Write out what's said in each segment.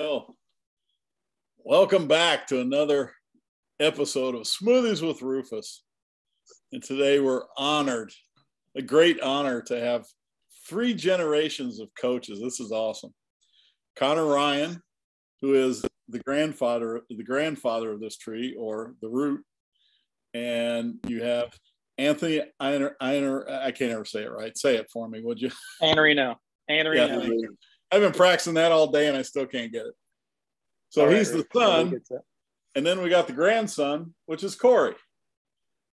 Well, welcome back to another episode of Smoothies with Rufus. And today we're honored, a great honor to have three generations of coaches. This is awesome. Connor Ryan, who is the grandfather of this tree, or the root. And you have Anthony I can't ever say it right. Say it for me, would you? Iannarino. Yeah, I've been practicing that all day and I still can't get it. So he's the son. And then we got the grandson, which is Cory.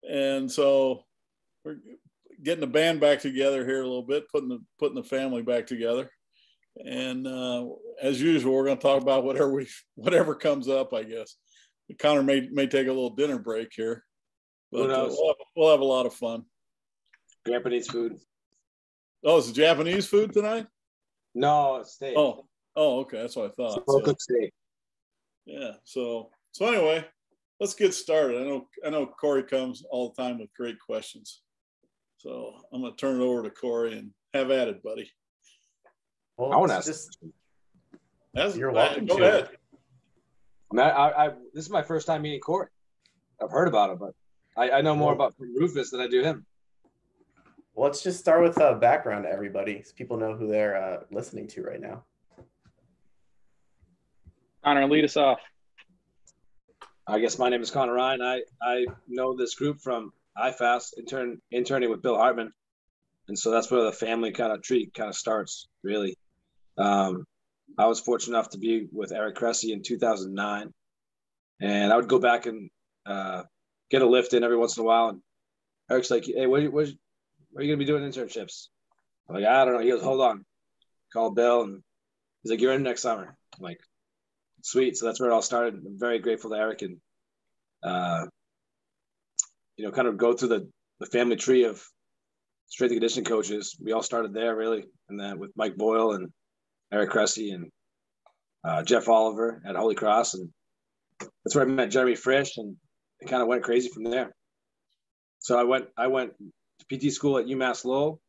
And so we're getting the band back together here a little bit, putting the family back together. And as usual, we're going to talk about whatever comes up, I guess. Connor may take a little dinner break here, but we'll have a lot of fun. Japanese food. Oh, is it Japanese food tonight? No, steak. Oh, okay. That's what I thought. Cooked steak. Yeah. So anyway, let's get started. I know Cory comes all the time with great questions. So I'm going to turn it over to Cory and have at it, buddy. Well, I want to ask. You're welcome. Go ahead. This is my first time meeting Cory. I've heard about him, but I know more about Rufus than I do him. Well, let's just start with background to everybody, so people know who they're listening to right now. Connor, lead us off. I guess my name is Connor Ryan. I know this group from IFAS, interning with Bill Hartman. And so that's where the family tree starts, really. I was fortunate enough to be with Eric Cressey in 2009. And I would go back and get a lift in every once in a while. And Eric's like, hey, where are you going to be doing internships? I'm like, I don't know. He goes, hold on. Call Bill. And he's like, you're in next summer. I'm like, sweet. So that's where it all started. I'm very grateful to Eric and, kind of go through the family tree of strength and conditioning coaches. We all started there, really. And then with Mike Boyle and Eric Cressey and Jeff Oliver at Holy Cross. And that's where I met Jeremy Frisch, and it kind of went crazy from there. So I went to PT school at UMass Lowell.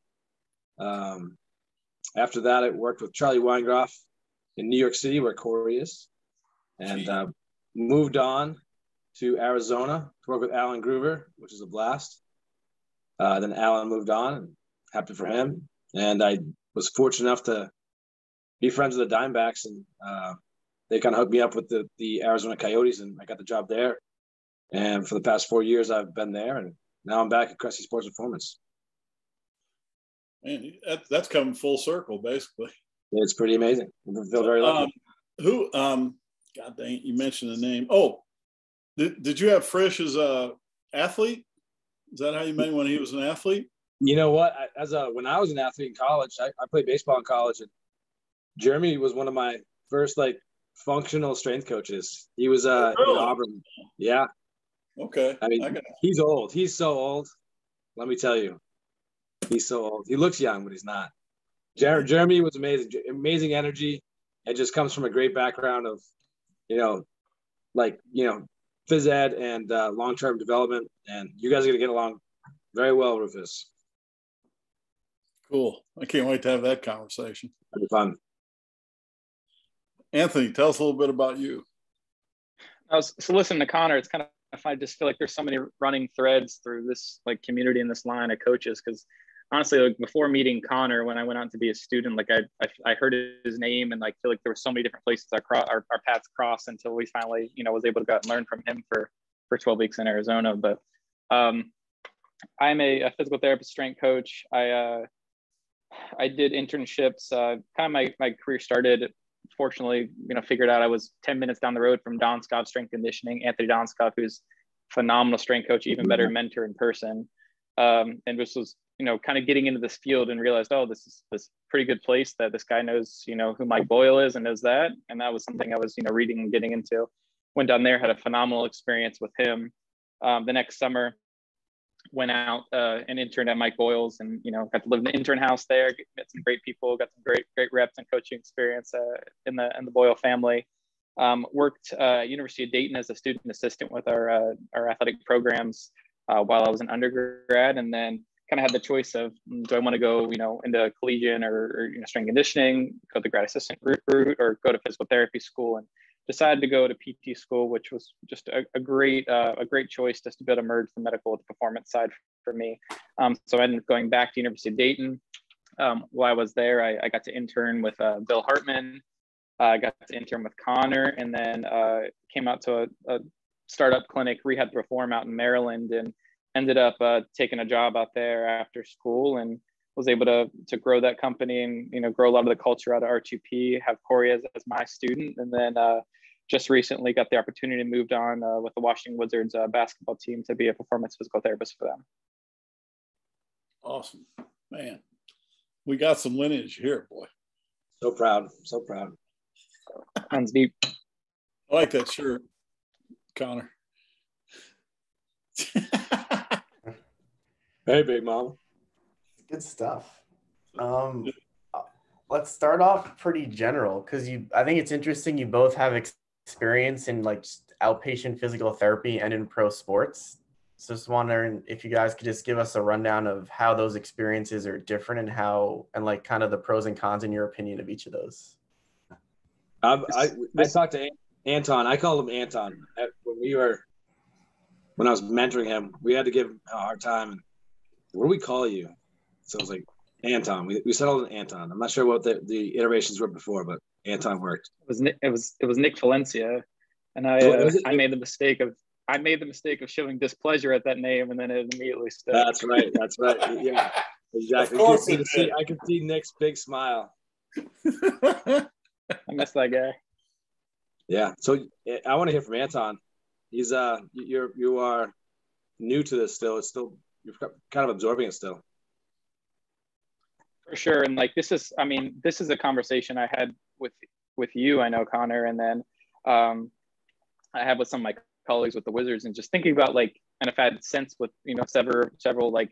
After that, I worked with Charlie Weingroff in New York City, where Cory is, and moved on to Arizona to work with Alan Groover, which is a blast. Then Alan moved on, and happy for him. And I was fortunate enough to be friends with the Dimebacks, and they kind of hooked me up with the Arizona Coyotes, and I got the job there. And for the past 4 years, I've been there, and now I'm back at Cressey Sports Performance. Man, that's coming full circle, basically. Yeah, it's pretty amazing. I feel very lucky. God dang it, you mentioned the name. Oh, did you have Frisch as a athlete? Is that how you met when he was an athlete? You know what? When I was an athlete in college, I played baseball in college, and Jeremy was one of my first functional strength coaches. He was in Auburn. Yeah. Okay. I mean, he's old. He's so old. Let me tell you, he's so old. He looks young, but he's not. Jeremy was amazing. Amazing energy. It just comes from a great background of, phys ed and long-term development. And you guys are going to get along very well, Rufus. Cool. I can't wait to have that conversation. It'll be fun. Anthony, tell us a little bit about you. So listening to Connor, it's kind of, I just feel like there's so many running threads through this community and this line of coaches. Because honestly, before meeting Connor, when I went out to be a student, I heard his name, and feel like there were so many different places our paths crossed until we finally was able to go out and learn from him for 12 weeks in Arizona. But I'm a physical therapist, strength coach. I did internships. Kind of my career started. Fortunately, figured out I was 10 minutes down the road from Donskov Strength Conditioning, Anthony Donskov, who's a phenomenal strength coach, even better mentor in person. And this was, kind of getting into this field and realized, this is this pretty good place that this guy knows, who Mike Boyle is and knows that. And that was something I was, reading and getting into. Went down there, had a phenomenal experience with him. The next summer, went out and interned at Mike Boyle's, and got to live in the intern house there. Met some great people, got some great reps and coaching experience in the Boyle family. Worked University of Dayton as a student assistant with our athletic programs while I was an undergrad, and then kind of had the choice of, do I want to go, into collegiate or strength conditioning, go the grad assistant route, or go to physical therapy school, and decided to go to PT school, which was just a great choice just to be able to merge the medical with the performance side for me. So I ended up going back to University of Dayton. While I was there, I got to intern with Bill Hartman. I got to intern with Connor, and then came out to a startup clinic, Rehab Reform, out in Maryland, and ended up taking a job out there after school, and was able to grow that company and grow a lot of the culture out of R2P, have Cory as my student, and then just recently got the opportunity to move on with the Washington Wizards basketball team to be a performance physical therapist for them. Awesome, man. We got some lineage here, boy. So proud, so proud. Hands deep. I like that shirt, Connor. Hey, big mama. Good stuff. Let's start off pretty general, because I think it's interesting. You both have experience in like outpatient physical therapy and in pro sports. So just wondering if you guys could just give us a rundown of how those experiences are different, and like kind of the pros and cons in your opinion of each of those. I talked to Anton. I called him Anton when I was mentoring him. We had to give him a hard time. And what do we call you? So I was like, Anton. We settled on Anton. I'm not sure what the iterations were before, but Anton worked. It was Nick Valencia, and I made the mistake of showing displeasure at that name, and then it immediately stuck. That's right. Yeah, exactly. I could see Nick's big smile. I miss that guy. Yeah. So I want to hear from Anton. He's you are new to this still. It's still, you're kind of absorbing it still. For sure. And like, this is a conversation I had with you, I know, Connor, and then I had with some of my colleagues with the Wizards, and just thinking about like, and I've had sense with, several like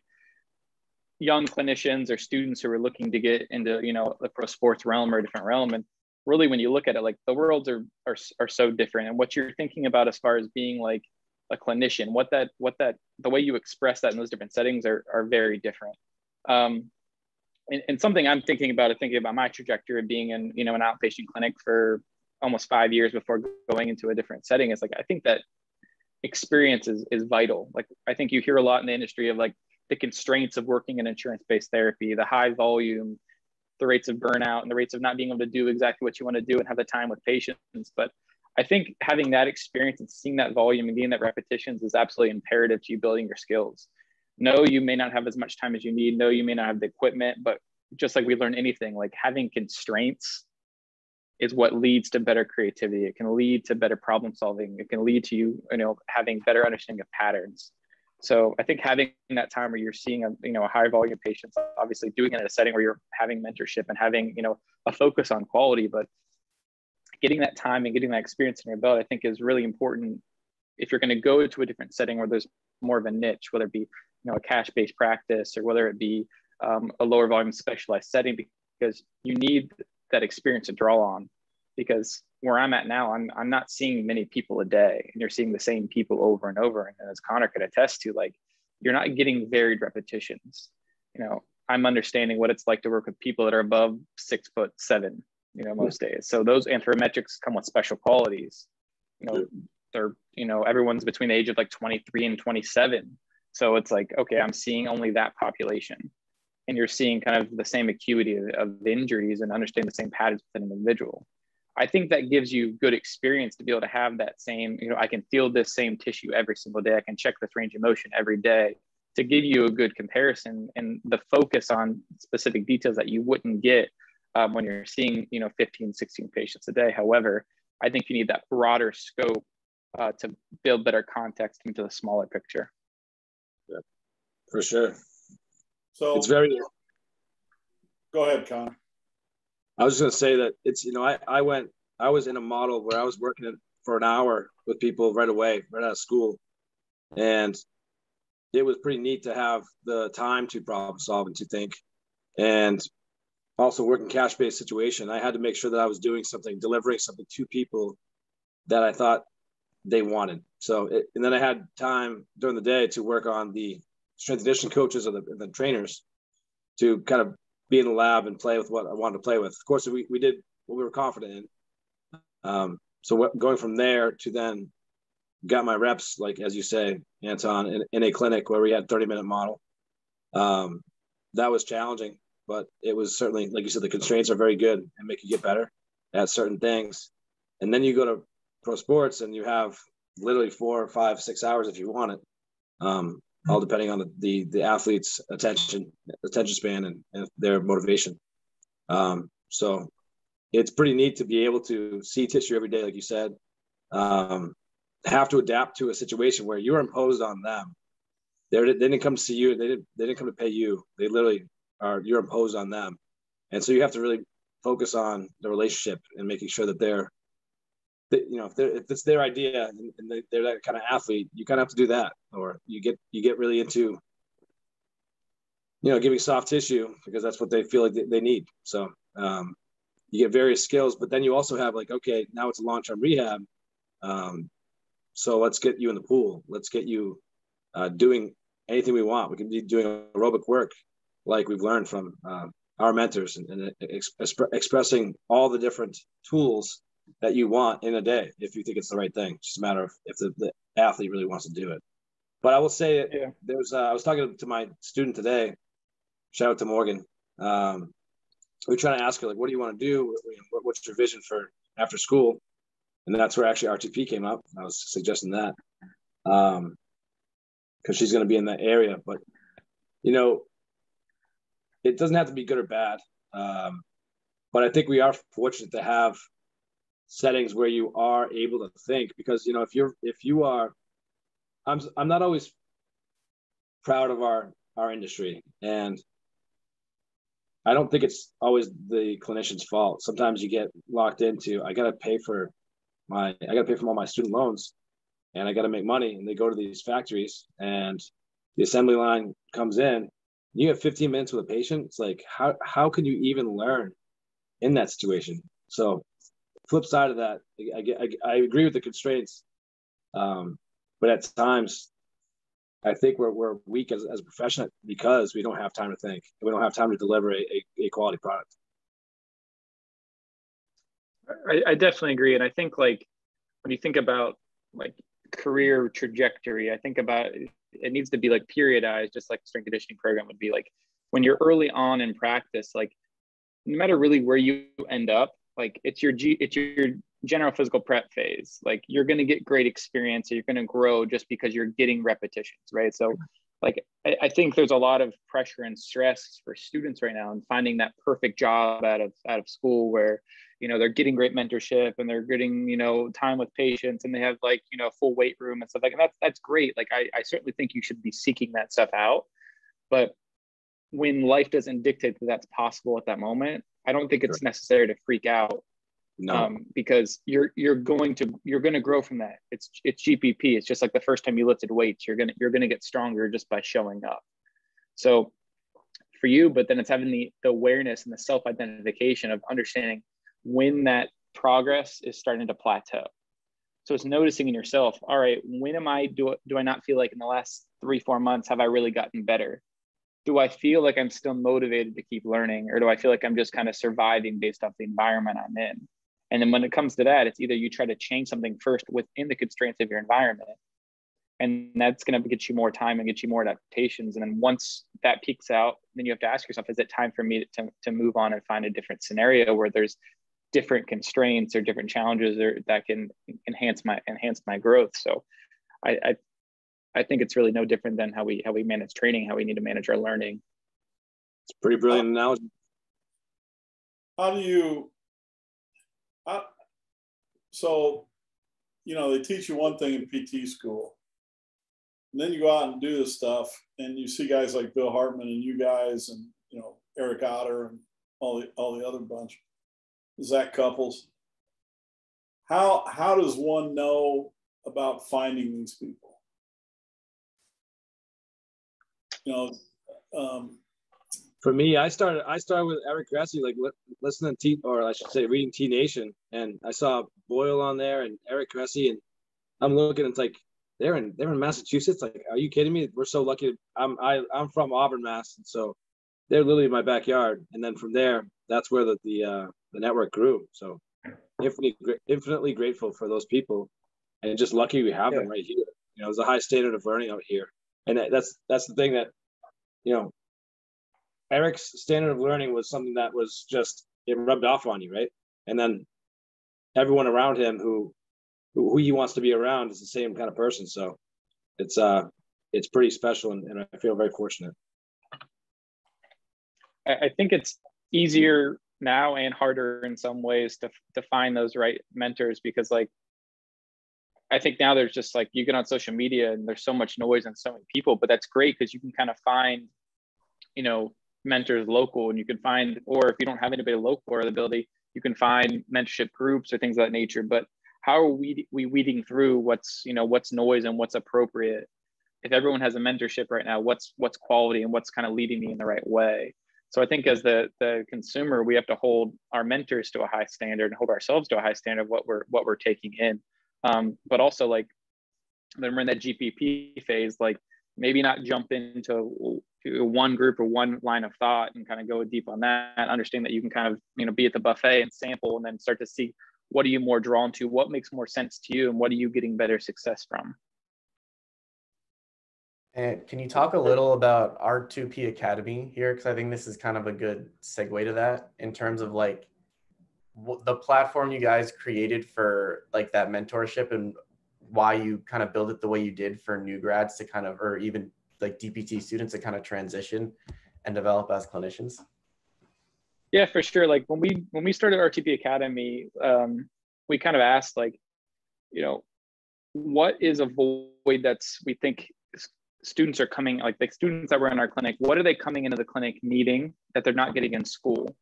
young clinicians or students who are looking to get into, the pro sports realm or a different realm. And really, when you look at it, like the worlds are so different, and what you're thinking about as far as being like a clinician, the way you express that in those different settings are very different. And something I'm thinking about my trajectory of being in, an outpatient clinic for almost 5 years before going into a different setting, is like, I think that experience is vital. Like, I think you hear a lot in the industry of like the constraints of working in insurance-based therapy, the high volume, the rates of burnout, and the rates of not being able to do exactly what you want to do and have the time with patients. But I think having that experience and seeing that volume and getting that repetitions is absolutely imperative to you building your skills. No, you may not have as much time as you need. No, you may not have the equipment, but just like we learn anything, like having constraints is what leads to better creativity. It can lead to better problem solving. It can lead to you having better understanding of patterns. So I think having that time where you're seeing a high volume of patients, obviously doing it in a setting where you're having mentorship and having, a focus on quality, but getting that time and getting that experience in your belt, I think is really important if you're going to go to a different setting where there's more of a niche, whether it be, a cash-based practice or whether it be a lower volume specialized setting, because you need that experience to draw on. Because where I'm at now, I'm not seeing many people a day, and you're seeing the same people over and over. And as Connor could attest to, like, you're not getting varied repetitions. I'm understanding what it's like to work with people that are above 6'7", most days. So those anthropometrics come with special qualities. They're, everyone's between the age of like 23 and 27. So it's like, okay, I'm seeing only that population. And you're seeing kind of the same acuity of injuries and understanding the same patterns within an individual. I think that gives you good experience to be able to have that same, I can feel this same tissue every single day. I can check this range of motion every day, to give you a good comparison and the focus on specific details that you wouldn't get when you're seeing, 15, 16 patients a day. However, I think you need that broader scope to build better context into the smaller picture. Yeah, for sure. So it's very. Go ahead, Connor. I was just going to say that it's, I was in a model where I was working for an hour with people right away, right out of school. And it was pretty neat to have the time to problem solve and to think. And also working cash-based situation, I had to make sure that I was doing something, delivering something to people that I thought they wanted. So, and then I had time during the day to work on the strength and conditioning coaches or the trainers to kind of be in the lab and play with what I wanted to play with. Of course, we did what we were confident in. So going from there to then got my reps, like, as you say, Anton, in a clinic where we had 30-minute model. That was challenging, but it was certainly, like you said, the constraints are very good and make you get better at certain things. And then you go to pro sports and you have literally 4, 5, 6 hours if you want it, all depending on the athlete's attention span and their motivation. So it's pretty neat to be able to see tissue every day, like you said. Have to adapt to a situation where you're imposed on them. They didn't come to see you. They didn't come to pay you. They literally you're imposed on them. And so you have to really focus on the relationship and making sure that if it's their idea and they're that kind of athlete, you kind of have to do that, or you get really into, giving soft tissue because that's what they feel like they need. So you get various skills, but then you also have like, okay, now it's a long-term rehab. So let's get you in the pool. Let's get you doing anything we want. We can be doing aerobic work like we've learned from our mentors and expressing all the different tools that you want in a day if you think it's the right thing. It's just a matter of if the athlete really wants to do it. But I will say I was talking to my student today, shout out to Morgan. We were trying to ask her, like, what do you want to do? What's your vision for after school? And that's where actually R2P came up. I was suggesting that because she's going to be in that area. But, it doesn't have to be good or bad. But I think we are fortunate to have settings where you are able to think, because, if you are, I'm not always proud of our industry. And I don't think it's always the clinician's fault. Sometimes you get locked into, I got to pay for all my student loans and I got to make money. And they go to these factories and the assembly line comes in. You have 15 minutes with a patient. It's like, how can you even learn in that situation? So flip side of that, I agree with the constraints. But at times I think we're weak as a profession because we don't have time to think. We don't have time to deliver a quality product. I definitely agree. And I think, like, when you think about like career trajectory, I think about it needs to be like periodized, just like the strength conditioning program would be. Like when you're early on in practice, like no matter really where you end up, like it's your general physical prep phase. Like you're going to get great experience, or you're going to grow just because you're getting repetitions, right? So like I think there's a lot of pressure and stress for students right now in finding that perfect job out of school where, they're getting great mentorship and they're getting, time with patients and they have like, full weight room and stuff like that. That's great. Like I certainly think you should be seeking that stuff out. But when life doesn't dictate that that's possible at that moment, I don't think it's necessary to freak out. No. Because you're going to grow from that. It's GPP. It's just like the first time you lifted weights, you're gonna get stronger just by showing up. So for you, but then it's having the awareness and the self-identification of understanding when that progress is starting to plateau. So it's noticing in yourself, all right, when do I not feel like in the last 3-4 months have I really gotten better? Do I feel like I'm still motivated to keep learning, or do I feel like I'm just kind of surviving based off the environment I'm in? And then when it comes to that, it's either you try to change something first within the constraints of your environment, and that's going to get you more time and get you more adaptations. And then once that peaks out, then you have to ask yourself, is it time for me to move on and find a different scenario where there's different constraints or different challenges that can enhance my growth? So I think it's really no different than how we manage training, how we need to manage our learning. It's a pretty brilliant analogy. So, they teach you one thing in PT school, and then you go out and do this stuff, and you see guys like Bill Hartman and you guys, and Eric Otter and all the other bunch, Zach Couples. How does one know about finding these people? For me, I started with Eric Cressey, like listening to reading T Nation, and I saw Boyle on there and Eric Cressey, and I'm looking, it's like they're in Massachusetts. Like, are you kidding me? We're so lucky. I'm from Auburn, Mass, and so they're literally in my backyard. And then from there, that's where the network grew. So infinitely grateful for those people, and just lucky we have them right here. You know, there's a high standard of learning out here, and that's the thing that, you know, Eric's standard of learning was something that was just, it rubbed off on you, right? And then everyone around him who he wants to be around is the same kind of person. So it's pretty special, and I feel very fortunate. I think it's easier now and harder in some ways to find those right mentors, because like, I think now there's just like, you get on social media and there's so much noise and so many people, but that's great because you can kind of find, you know, mentors local, and you can find, or if you don't have anybody local or the ability, you can find mentorship groups or things of that nature. But how are we weeding through what's noise and what's appropriate? If everyone has a mentorship right now, what's quality and what's kind of leading me in the right way? So I think as the consumer, we have to hold our mentors to a high standard and hold ourselves to a high standard of what we're taking in. But also, like, when we're in that GPP phase, like, maybe not jump into one group or one line of thought and kind of go deep on that. Understand that you can kind of, you know, be at the buffet and sample, and then start to see what are you more drawn to, what makes more sense to you, and what are you getting better success from. And can you talk a little about R2P Academy here? Because I think this is kind of a good segue to that, in terms of like the platform you guys created for like that mentorship, and why you kind of build it the way you did for new grads to kind of, or even like DPT students to kind of transition and develop as clinicians. Yeah, for sure. Like when we started R2P Academy, we kind of asked, like, you know, what is a void that's, we think students are coming, like the students that were in our clinic, what are they coming into the clinic needing that they're not getting in school?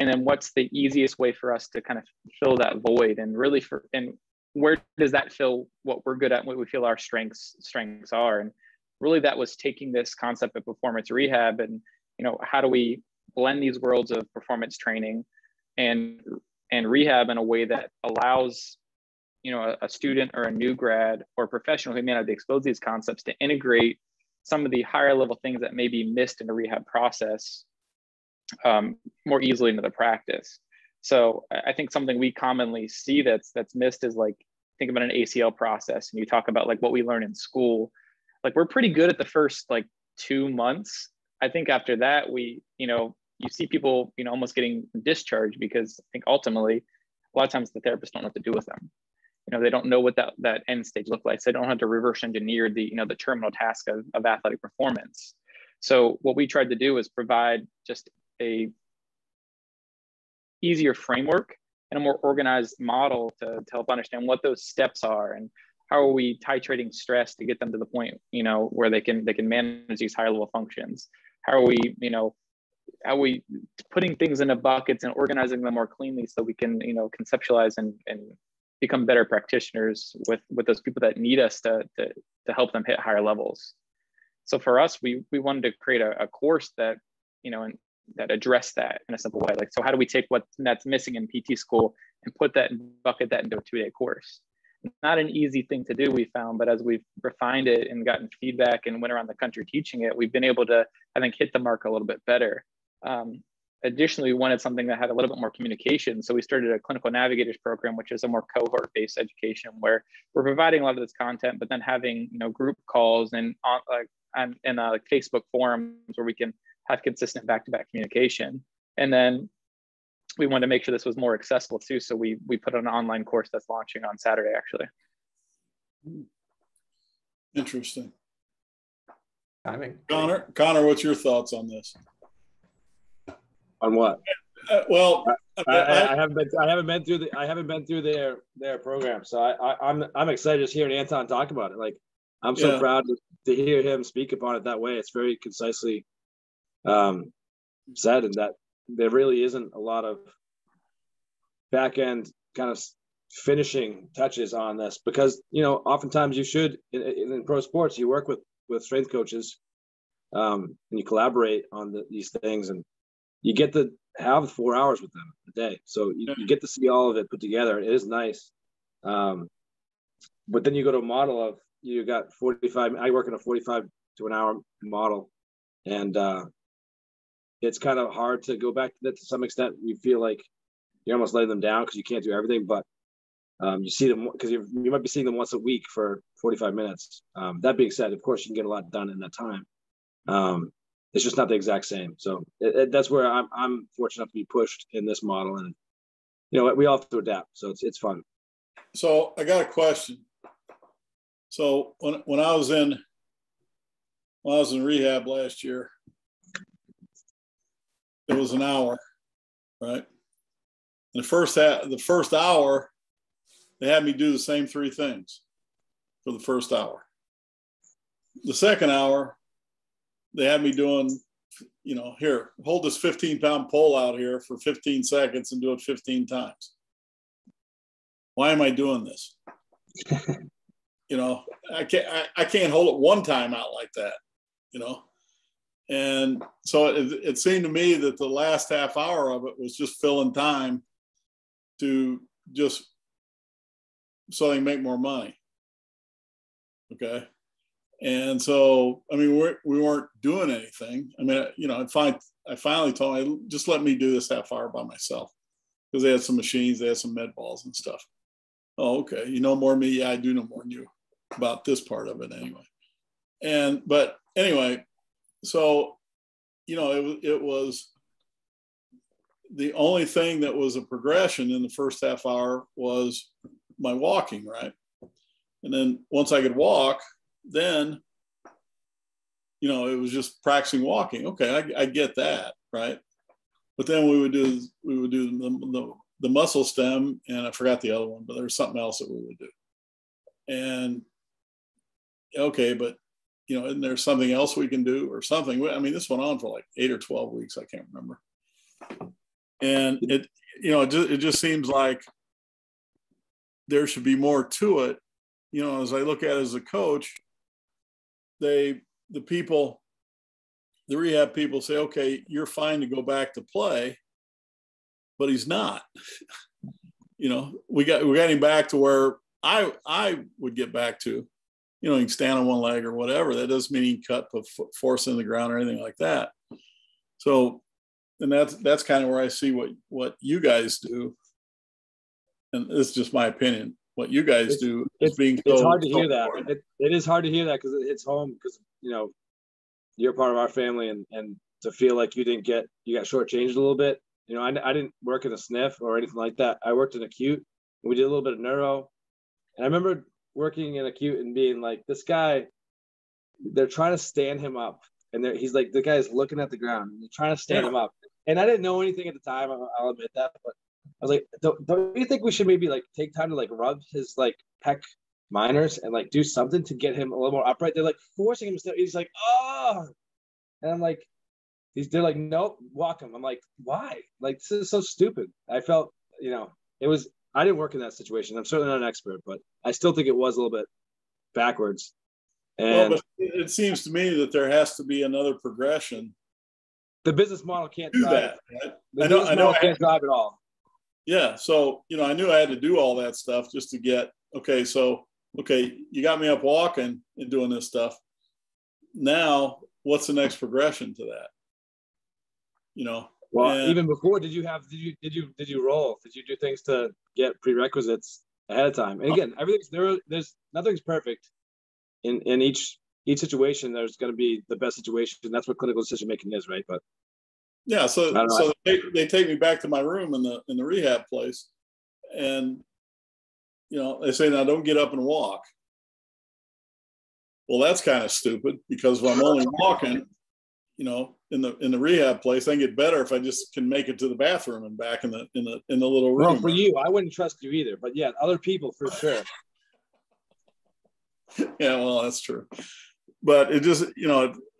And then what's the easiest way for us to kind of fill that void, and really and where does that fill what we're good at, what we feel our strengths are? And really that was taking this concept of performance rehab, and, you know, how do we blend these worlds of performance training and rehab in a way that allows, you know, a student or a new grad or a professional who may not be exposed to these concepts to integrate some of the higher level things that may be missed in the rehab process more easily into the practice. So I think something we commonly see that's missed is, like, think about an ACL process, and you talk about like what we learn in school. Like, we're pretty good at the first like 2 months. I think after that, we, you know, you see people, you know, almost getting discharged, because I think ultimately a lot of times the therapists don't know what to do with them. You know, they don't know what that end stage looks like. So they don't have to reverse engineer the, you know, the terminal task of athletic performance. So what we tried to do is provide just a easier framework and a more organized model to help understand what those steps are, and how are we titrating stress to get them to the point, you know, where they can manage these higher level functions. How are we, you know, how are we putting things into buckets and organizing them more cleanly so we can, you know, conceptualize and become better practitioners with those people that need us to help them hit higher levels. So for us, we wanted to create a course that, you know, and that addressed that in a simple way. Like, so how do we take what that's missing in PT school and put that and bucket that into a 2-day course? Not an easy thing to do, we found, but as we've refined it and gotten feedback and went around the country teaching it, we've been able to, I think, hit the mark a little bit better. Additionally, we wanted something that had a little bit more communication. So we started a clinical navigators program, which is a more cohort-based education, where we're providing a lot of this content, but then having, you know, group calls and like Facebook forums where we can have consistent back-to-back communication. And then we wanted to make sure this was more accessible too. So we put an online course that's launching on Saturday, actually. Interesting. Timing. Connor, what's your thoughts on this? On what? Well, I haven't been through their program, so I'm excited just hearing Anton talk about it. Like, I'm so proud to hear him speak upon it that way. It's very concisely said, and that there really isn't a lot of back end kind of finishing touches on this, because, you know, oftentimes you should in pro sports, you work with strength coaches, and you collaborate on these things, and you get to have 4 hours with them a day. So you get to see all of it put together. It is nice. But then you go to a model of, you got 45. I work in a 45 to an hour model, and it's kind of hard to go back to that to some extent. You feel like you're almost letting them down because you can't do everything, but you see them because you might be seeing them once a week for 45 minutes. That being said, of course, you can get a lot done in that time. It's just not the exact same. So that's where I'm fortunate enough to be pushed in this model, and we all have to adapt. So it's fun. So I got a question. So when I was in rehab last year, it was an hour, right? And the first hour, they had me do the same 3 things for the first hour. The second hour, they had me doing, here, hold this 15-pound pole out here for 15 seconds and do it 15 times. Why am I doing this? I can't hold it one time out like that, And so it seemed to me that the last half hour of it was just filling time to just so they make more money. Okay. And so, I mean, we weren't doing anything. I mean, I finally told them, just let me do this half hour by myself, because they had some machines, they had some med balls and stuff. Oh, okay. You know more than me? Yeah, I do know more than you about this part of it anyway. But anyway, so, it was the only thing that was a progression in the first half hour was my walking, right? And then once I could walk, then, it was just practicing walking. Okay, I get that, right? But then we would do the muscle stem, and I forgot the other one, but there was something else that we would do. And okay, but isn't there something else we can do or something? I mean, this went on for like 8 or 12 weeks. I can't remember. And it just seems like there should be more to it. As I look at it as a coach, the rehab people say, okay, you're fine to go back to play, but he's not. We got him back to where I would get back to. He can stand on one leg or whatever. That doesn't mean he can put force in the ground or anything like that. So, and that's kind of where I see what you guys do. And this is just my opinion. What you guys do is being it's hard to hear that. It is hard to hear that because it's home, because you're part of our family, and to feel like you got shortchanged a little bit. I didn't work in a sniff or anything like that. I worked in acute, and we did a little bit of neuro. And I remember working in acute and being like, this guy, they're trying to stand him up, and he's like, the guy's looking at the ground, and they're trying to stand him up. And I didn't know anything at the time. I'll admit that, but I was like, don't you think we should maybe take time to rub his pec minors and do something to get him a little more upright? They're forcing him to step. He's like, oh, and I'm like, they're like, nope, walk him. I'm like, why? This is so stupid. I felt, it was. I didn't work in that situation. I'm certainly not an expert, but I still think it was a little bit backwards. And but it seems to me that there has to be another progression. The business model can't drive that. Right? I know can't drive it all. Yeah. So, I knew I had to do all that stuff just to get, you got me up walking and doing this stuff. Now, what's the next progression to that? Well, even before, did you roll? Did you do things to get prerequisites ahead of time? And again, there's nothing's perfect in each situation. There's going to be the best situation. That's what clinical decision making is, right? But yeah, so they take me back to my room in the rehab place, and they say, now don't get up and walk. Well, that's kind of stupid, because if I'm only walking, in the rehab place, I can get better if I just can make it to the bathroom and back in the little room. Well, for you, I wouldn't trust you either, but yeah, other people for sure. Yeah, well, that's true. But it just,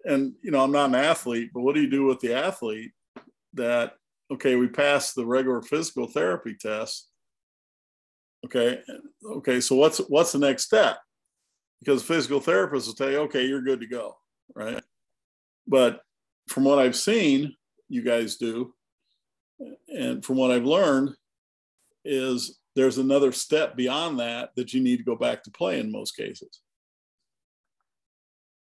I'm not an athlete, but what do you do with the athlete that, okay, we passed the regular physical therapy test. Okay, so what's the next step? Because physical therapists will tell you, okay, you're good to go, right? But from what I've seen you guys do, and from what I've learned, is there's another step beyond that you need to go back to play in most cases.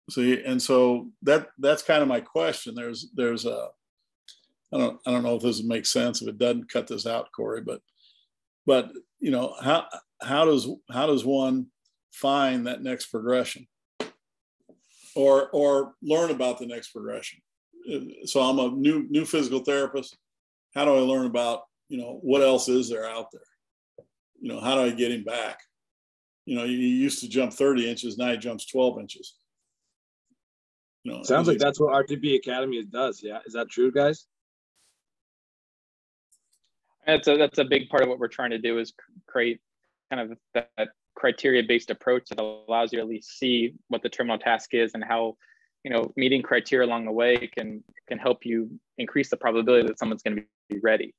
See, and so that's kind of my question. There's a, I don't know if this makes sense. If it doesn't, cut this out, Cory, but you know, how does one find that next progression or learn about the next progression? So I'm a new physical therapist. How do I learn about, you know, what else is there out there? You know, how do I get him back? You know, he used to jump 30 inches. Now he jumps 12 inches. You know, sounds like that's what R2P Academy does. Yeah. Is that true, guys? That's a big part of what we're trying to do, is create kind of that criteria-based approach that allows you to at least see what the terminal task is and how, you know, meeting criteria along the way can help you increase the probability that someone's going to be ready.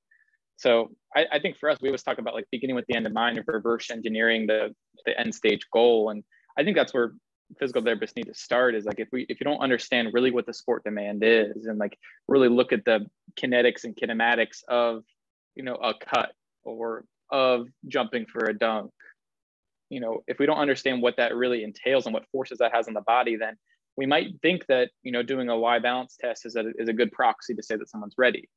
So I think for us, we always talk about like beginning with the end in mind and reverse engineering the end stage goal. And I think that's where physical therapists need to start, is like, if you don't understand really what the sport demand is, and like really look at the kinetics and kinematics of, you know, a cut or of jumping for a dunk, you know, if we don't understand what that really entails and what forces that has on the body, then we might think that, you know, doing a Y balance test is a good proxy to say that someone's ready.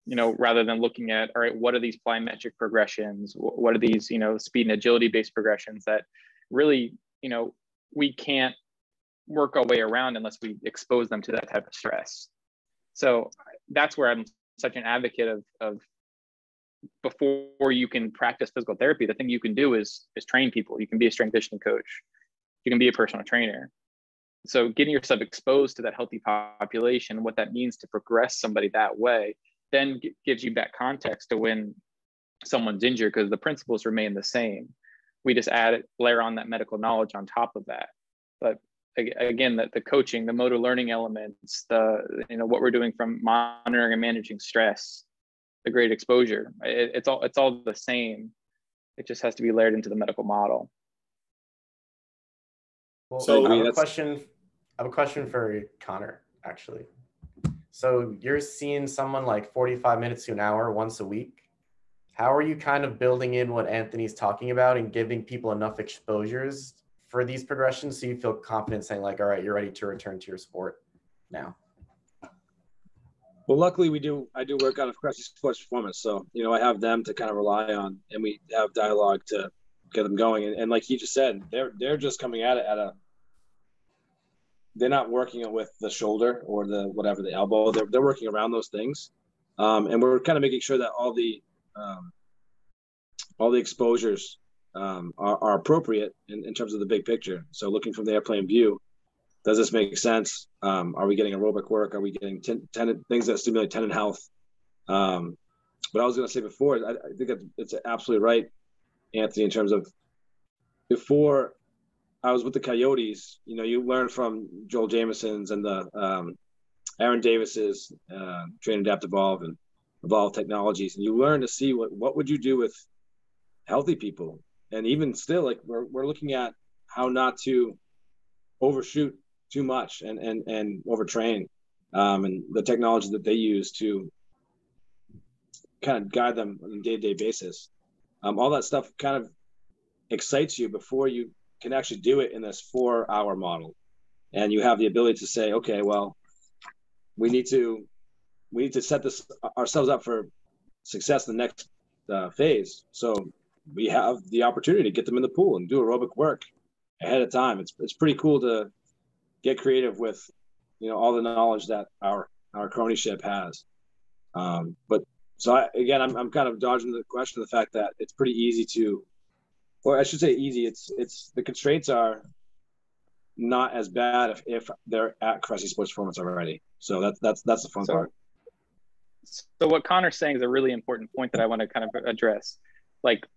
You know, rather than looking at, all right, what are these plyometric progressions? What are these, you know, speed and agility based progressions that really, you know, we can't work our way around unless we expose them to that type of stress. So that's where I'm such an advocate of before you can practice physical therapy, the thing you can do is train people. You can be a strength conditioning coach. You can be a personal trainer. So getting yourself exposed to that healthy population, what that means to progress somebody that way, then gives you that context to when someone's injured, because the principles remain the same. We just layer on that medical knowledge on top of that. But again, the coaching, the motor learning elements, you know, what we're doing from monitoring and managing stress, the great exposure, it's all the same. It just has to be layered into the medical model. Well, so I have a question for Connor, actually. So you're seeing someone like 45 minutes to an hour once a week. How are you kind of building in what Anthony's talking about and giving people enough exposures for these progressions so you feel confident saying like, all right, you're ready to return to your sport now? Well, luckily I do work out of Cressey Sports Performance. So, you know, I have them to kind of rely on, and we have dialogue to get them going. And like he just said, they're just coming at it they're not working with the shoulder or the elbow. They're working around those things. And we're kind of making sure that all the exposures are appropriate in terms of the big picture. So looking from the airplane view, does this make sense? Are we getting aerobic work? Are we getting things that stimulate tendon health? What I was going to say before, I think it's absolutely right, Anthony, in terms of before I was with the Coyotes, you know, you learn from Joel Jamison's and the Aaron Davis's Train, Adapt, Evolve and Evolve Technologies, and you learn to see what would you do with healthy people. And even still, like we're looking at how not to overshoot too much and overtrain, and the technology that they use to kind of guide them on a day-to-day basis. All that stuff kind of excites you before you can actually do it in this 4-hour model. And you have the ability to say, okay, well, we need to set ourselves up for success in the next phase. So we have the opportunity to get them in the pool and do aerobic work ahead of time. It's pretty cool to get creative with, you know, all the knowledge that our cronyship has. But so I'm kind of dodging the question of the fact that it's pretty easy to, or I should say easy. It's the constraints are not as bad if they're at Cressey Sports Performance already. So that's the fun part. So what Connor's saying is a really important point that I want to kind of address. Like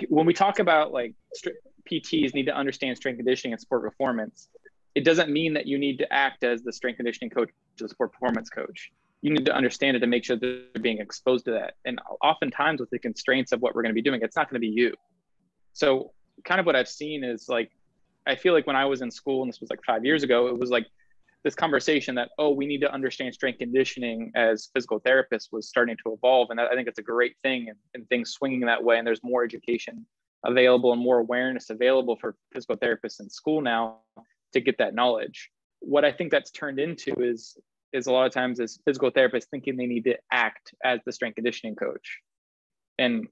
when we talk about like PTs need to understand strength conditioning and sport performance, it doesn't mean that you need to act as the strength conditioning coach or the sport performance coach. You need to understand it to make sure that they're being exposed to that. And oftentimes with the constraints of what we're going to be doing, it's not going to be you. So kind of what I've seen is like, I feel like when I was in school, and this was like 5 years ago, it was like this conversation that, oh, we need to understand strength conditioning as physical therapists was starting to evolve. And I think it's a great thing, and things swinging that way. And there's more education available and more awareness available for physical therapists in school now to get that knowledge. What I think that's turned into is a lot of times is physical therapists thinking they need to act as the strength conditioning coach. And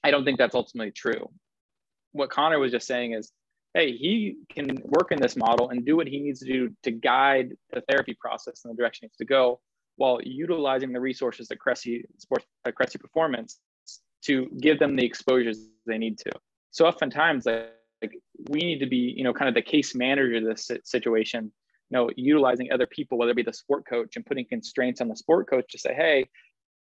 I don't think that's ultimately true. What Connor was just saying is, hey, he can work in this model and do what he needs to do to guide the therapy process in the direction he needs to go, while utilizing the resources at Cressey Performance to give them the exposures they need to. So oftentimes, like we need to be, kind of the case manager of this situation, utilizing other people, whether it be the sport coach, and putting constraints on the sport coach to say, hey,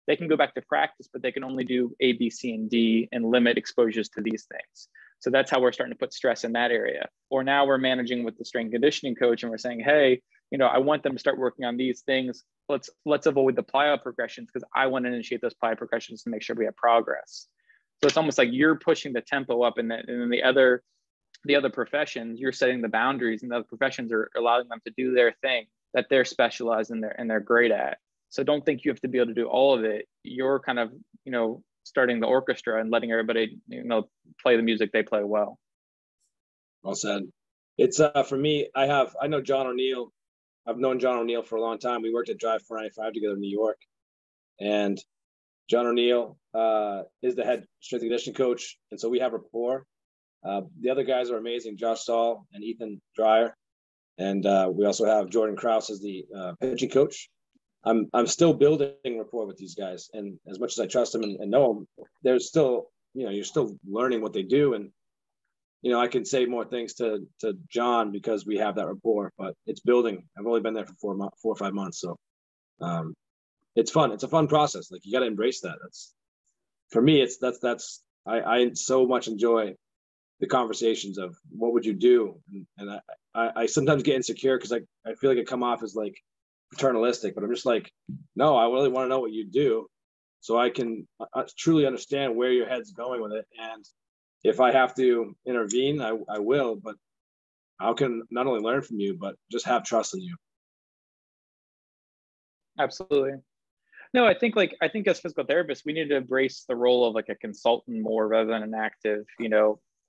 they can go back to practice, but they can only do A, B, C, and D and limit exposures to these things. So that's how we're starting to put stress in that area. Or now we're managing with the strength conditioning coach and we're saying, hey, I want them to start working on these things. Let's avoid the plyo progressions because I want to initiate those plyo progressions to make sure we have progress. So it's almost like you're pushing the tempo up, and then the other professions, you're setting the boundaries, and the other professions are allowing them to do their thing that they're specialized in and they're great at. So don't think you have to be able to do all of it. You're kind of, starting the orchestra and letting everybody, play the music they play well. Well said. It's for me, I know John O'Neill. I've known John O'Neill for a long time. We worked at Drive 495 together in New York. And John O'Neill is the head strength and conditioning coach. And so we have rapport. The other guys are amazing, Josh Stahl and Ethan Dreyer. And we also have Jordan Krause as the pitching coach. I'm still building rapport with these guys, and as much as I trust them and know them, there's still, you're still learning what they do, and I can say more things to John because we have that rapport, but it's building. I've only been there for 4 or 5 months, so it's fun. It's a fun process. Like, you got to embrace that. That's, for me, I so much enjoy the conversations of what would you do, and I sometimes get insecure because I feel like I come off as like paternalistic, but I'm just like, no, I really want to know what you do so I can truly understand where your head's going with it. And if I have to intervene, I will, but I can not only learn from you, but just have trust in you. Absolutely. No, I think as physical therapists, we need to embrace the role of like a consultant more rather than an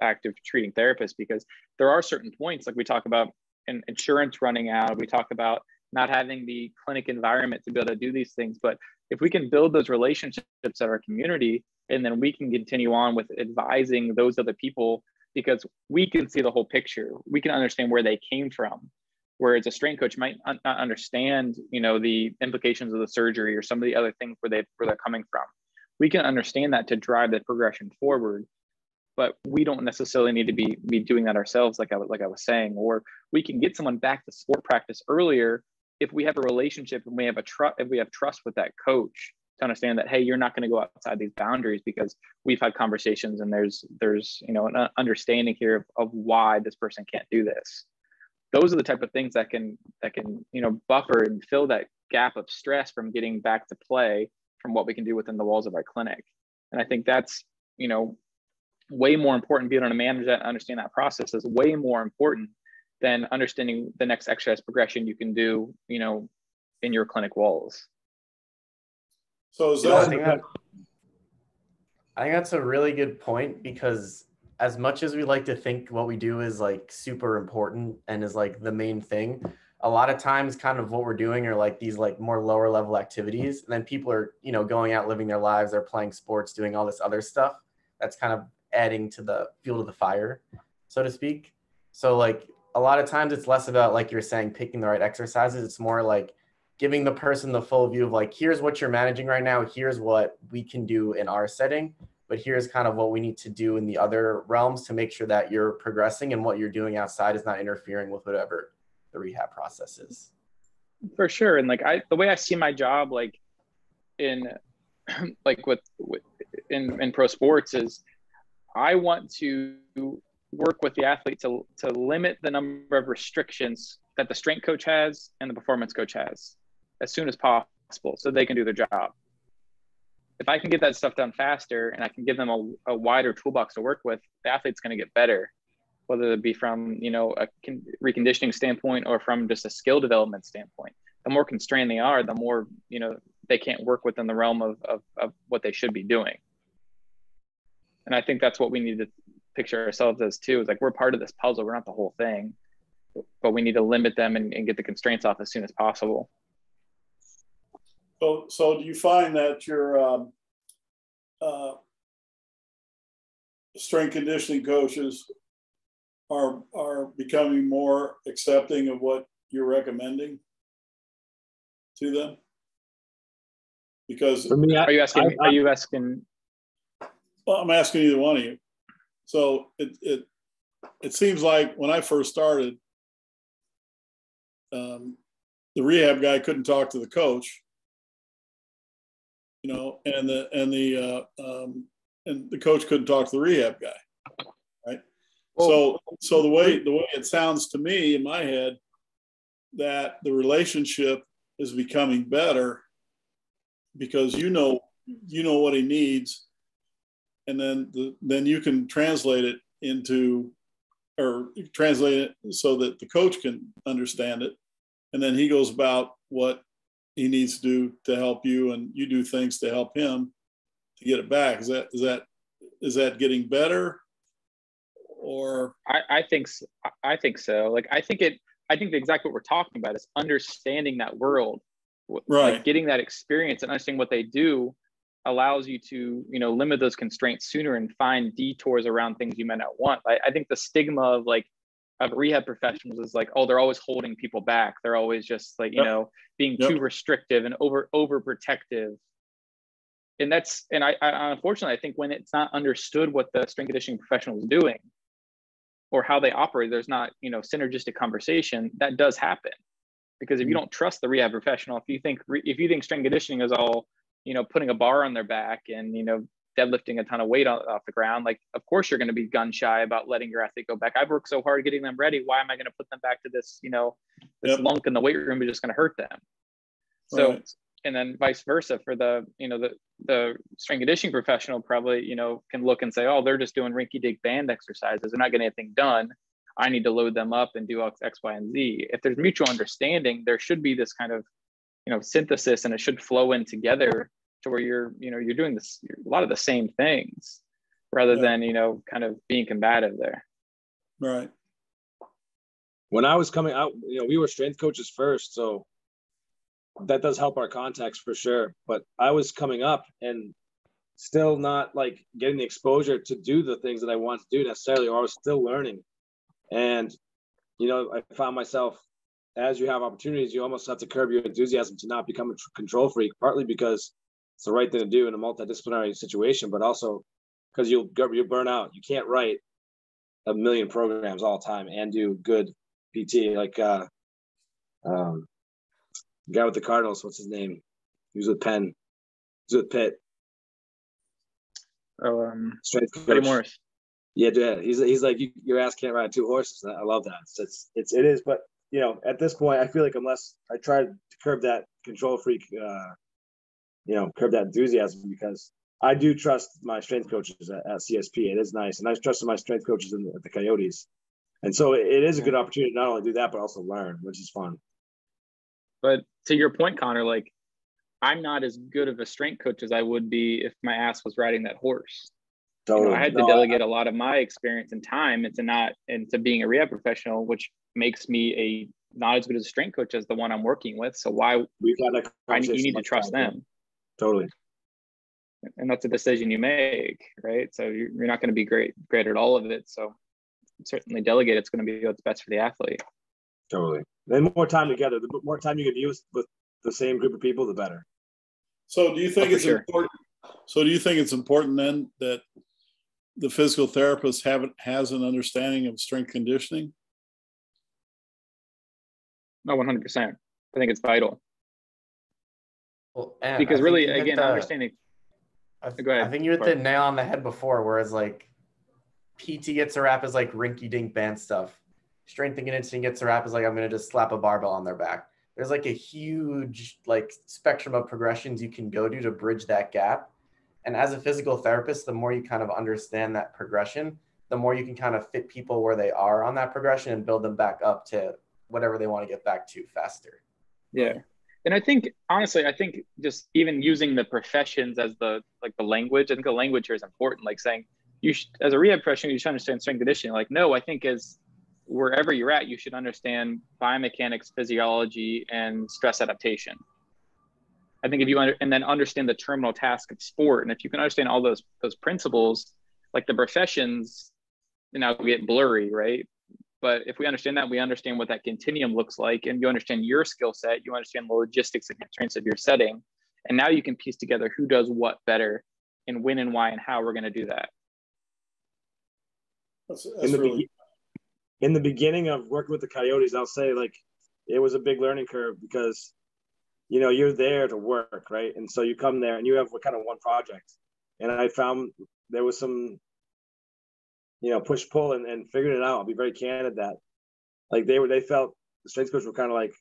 active treating therapist, because there are certain points, like we talk about insurance running out, we talk about not having the clinic environment to be able to do these things. But if we can build those relationships at our community, and then we can continue on with advising those other people, because we can see the whole picture. We can understand where they came from. Whereas a strength coach might not understand, the implications of the surgery or some of the other things where they're coming from. We can understand that to drive the progression forward, but we don't necessarily need to be doing that ourselves, like I was saying. Or we can get someone back to sport practice earlier if we have a relationship and if we have trust with that coach to understand that, hey, you're not going to go outside these boundaries because we've had conversations and there's an understanding here of why this person can't do this. Those are the type of things that can buffer and fill that gap of stress from getting back to play from what we can do within the walls of our clinic. And I think that's way more important. Being able to manage that and understand that process is way more important than understanding the next exercise progression you can do, in your clinic walls. So I think that's a really good point, because as much as we like to think what we do is like super important and is like the main thing, a lot of times kind of what we're doing are like these like more lower level activities. And then people are, going out, living their lives, they're playing sports, doing all this other stuff that's kind of adding to the fuel to the fire, so to speak. So like a lot of times it's less about, like you're saying, picking the right exercises. It's more like giving the person the full view of like, here's what you're managing right now. Here's what we can do in our setting, but here's kind of what we need to do in the other realms to make sure that you're progressing and what you're doing outside is not interfering with whatever the rehab process is. For sure. And like the way I see my job, like in pro sports, is I want to work with the athlete to limit the number of restrictions that the strength coach has and the performance coach has as soon as possible so they can do their job. If I can get that stuff done faster and I can give them a wider toolbox to work with, the athlete's going to get better, whether it be from, a reconditioning standpoint or from just a skill development standpoint. The more constrained they are, the more, they can't work within the realm of what they should be doing. And I think that's what we need picture ourselves as too. It's like, we're part of this puzzle. We're not the whole thing, but we need to limit them and get the constraints off as soon as possible. So do you find that your strength conditioning coaches are becoming more accepting of what you're recommending to them? Because For me, are you asking? Well, I'm asking either one of you. So it seems like when I first started, the rehab guy couldn't talk to the coach, you know, and the coach couldn't talk to the rehab guy, right? Well, so the way it sounds to me in my head, that the relationship is becoming better because you know what he needs, and then you can translate it so that the coach can understand it, and then he goes about what he needs to do to help you, and you do things to help him to get it back. Is that getting better? Or I think so. Like, I think exactly what we're talking about is understanding that world, right? Like, getting that experience and understanding what they do allows you to, you know, limit those constraints sooner and find detours around things you might not want. I think the stigma of rehab professionals is like, oh, they're always holding people back. They're always just like, you know, being too restrictive and overprotective. And I unfortunately, I think when it's not understood what the strength conditioning professional is doing or how they operate, there's not, you know, synergistic conversation. That does happen, because if you don't trust the rehab professional, if you think strength conditioning is all, you know, putting a bar on their back and, you know, deadlifting a ton of weight off the ground, like, of course you're going to be gun shy about letting your athlete go back. I've worked so hard getting them ready. Why am I going to put them back to this, you know, this lunk in the weight room is just going to hurt them? So, right. And then vice versa for the, you know, the strength conditioning professional probably, you know, can look and say, oh, they're just doing rinky dink band exercises. They're not getting anything done. I need to load them up and do X, Y, and Z. If there's mutual understanding, there should be this kind of, you know, synthesis, and it should flow in together to where you're doing this, a lot of the same things rather than, you know, kind of being combative there. Right. When I was coming out, you know, we were strength coaches first, so that does help our context for sure. But I was coming up and still not like getting the exposure to do the things that I wanted to do necessarily, or I was still learning. And, you know, I found myself, as you have opportunities, you almost have to curb your enthusiasm to not become a control freak, partly because it's the right thing to do in a multidisciplinary situation, but also because you'll burn out. You can't write a million programs all the time and do good PT. Like the guy with the Cardinals, what's his name? He was with Penn. He was with Pitt. Strength coach. Freddie Morris. Yeah. He's like, your ass can't ride two horses. I love that. It is. But, you know, at this point, I feel like unless I try to curb that control freak, you know, curb that enthusiasm, because I do trust my strength coaches at CSP. It is nice. And I trust my strength coaches at the Coyotes. And so it is a good opportunity to not only do that, but also learn, which is fun. But to your point, Connor, like, I'm not as good of a strength coach as I would be if my ass was riding that horse. Totally. You know, I had to delegate a lot of my experience and time into being a rehab professional, which makes me not as good as a strength coach as the one I'm working with. So you need to trust them. Totally. And that's a decision you make, right? So you're not going to be great at all of it. So certainly delegate. It's going to be what's best for the athlete. Totally. Then more time together. The more time you can use with the same group of people, the better. So do you think important? So do you think it's important then that the physical therapist has an understanding of strength conditioning? No, 100%. I think it's vital. Well, because really, again, understanding. Go ahead. I think you hit the nail on the head before, whereas like PT gets a rap as like rinky-dink band stuff. Strength and conditioning gets a rap as like, I'm going to just slap a barbell on their back. There's like a huge like spectrum of progressions you can go to bridge that gap. And as a physical therapist, the more you kind of understand that progression, the more you can kind of fit people where they are on that progression and build them back up to whatever they want to get back to faster. Yeah. And I think, honestly, just even using the professions as the language, I think the language here is important. Like saying, you should, as a rehab professional, you should understand strength conditioning. Like, no, I think as wherever you're at, you should understand biomechanics, physiology, and stress adaptation. I think if you and then understand the terminal task of sport, and if you can understand all those principles, like the professions now get blurry, right? But if we understand that, we understand what that continuum looks like, and you understand your skill set, you understand the logistics and constraints of your setting, and now you can piece together who does what better, and when and why and how we're going to do that. That's really... In the beginning of working with the Coyotes, I'll say, like, it was a big learning curve because, you know, you're there to work, right? And so you come there and you have kind of one project. And I found there was some, you know, push-pull and figured it out. I'll be very candid that, like, they felt, the strength coach were kind of like,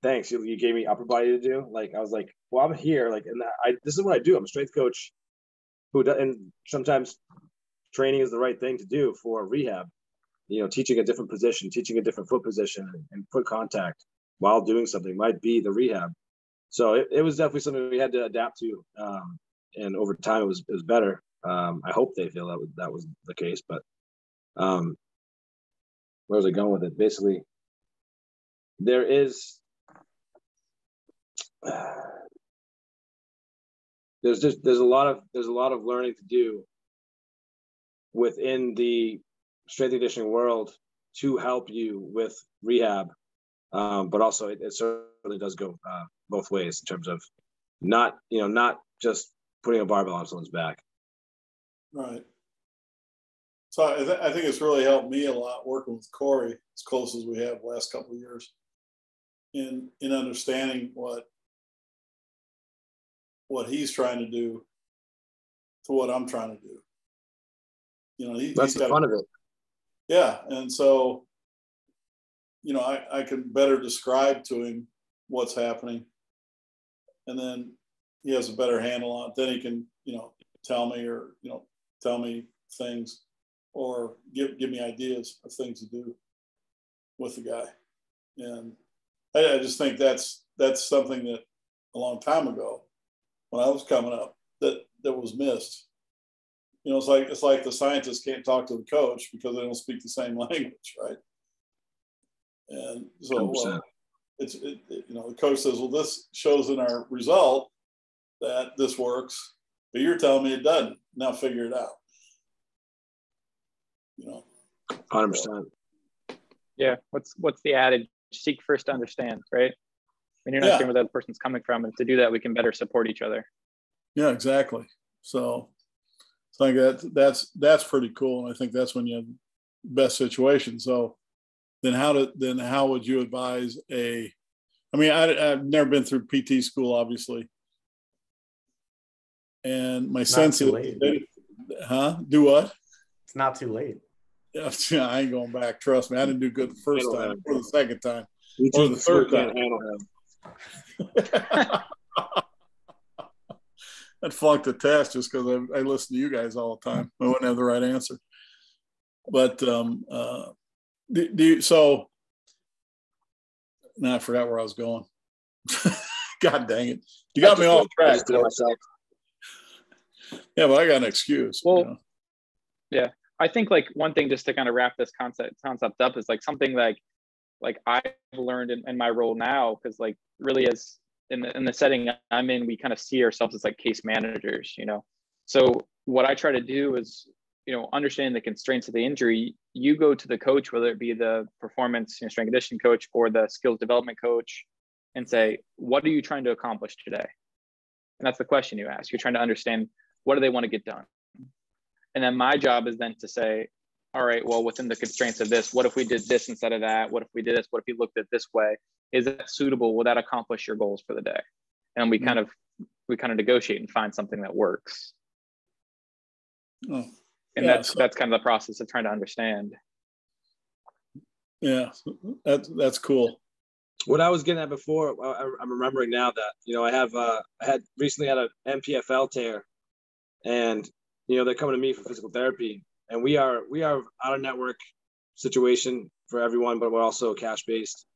thanks, you gave me upper body to do. Like, I was like, well, I'm here. Like, and this is what I do. I'm a strength coach who does, and sometimes training is the right thing to do for rehab. You know, teaching a different position, teaching a different foot position and foot contact while doing something might be the rehab. So it was definitely something we had to adapt to. And over time it was better. I hope they feel that was the case, but where was I going with it? Basically, there's a lot of learning to do within the strength and conditioning world to help you with rehab, but also it certainly does go both ways in terms of not just putting a barbell on someone's back. Right. So I think it's really helped me a lot working with Cory as close as we have the last couple of years in understanding what he's trying to do to what I'm trying to do. You know, that's the fun of it. Yeah. And so, you know, I can better describe to him what's happening. And then he has a better handle on it. Then he can, you know, tell me things or give me ideas of things to do with the guy. And I just think that's something that a long time ago when I was coming up that was missed. You know, it's like the scientists can't talk to the coach because they don't speak the same language, right? And so, you know, the coach says, well, this shows in our result that this works, but you're telling me it doesn't. Now figure it out. You know, 100%. Yeah. What's the adage? Seek first to understand, right? When you're not understanding where that person's coming from, and to do that, we can better support each other. Yeah, exactly. So I think that's pretty cool, and I think that's when you have the best situation. So then how would you advise I mean, I've never been through PT school, obviously, and my sense is, do what? It's not too late. Yeah, I ain't going back. Trust me, I didn't do good the first time, or the second time, or the third time. I'd flunk the test just because I listen to you guys all the time. I wouldn't have the right answer. But so now I forgot where I was going. God dang it. You got me off track. Yeah, but I got an excuse. Well, you know? Yeah. I think like one thing just to kind of wrap this concept up is like something like I've learned in my role now, because like really as in the setting I'm in, we kind of see ourselves as like case managers, you know? So what I try to do is, you know, understanding the constraints of the injury, you go to the coach, whether it be the performance, you know, strength and conditioning coach or the skills development coach, and say, what are you trying to accomplish today? And that's the question you ask. You're trying to understand, what do they want to get done? And then my job is then to say, all right, well, within the constraints of this, what if we did this instead of that? What if we did this? What if we looked at this way? Is that suitable? Will that accomplish your goals for the day? And we kind of negotiate and find something that works. Oh, and that's kind of the process of trying to understand. Yeah, that's cool. What I was getting at before, I'm remembering now that, you know, I had recently had an MPFL tear, and, you know, they're coming to me for physical therapy, and we are out of network situation for everyone, but we're also cash based.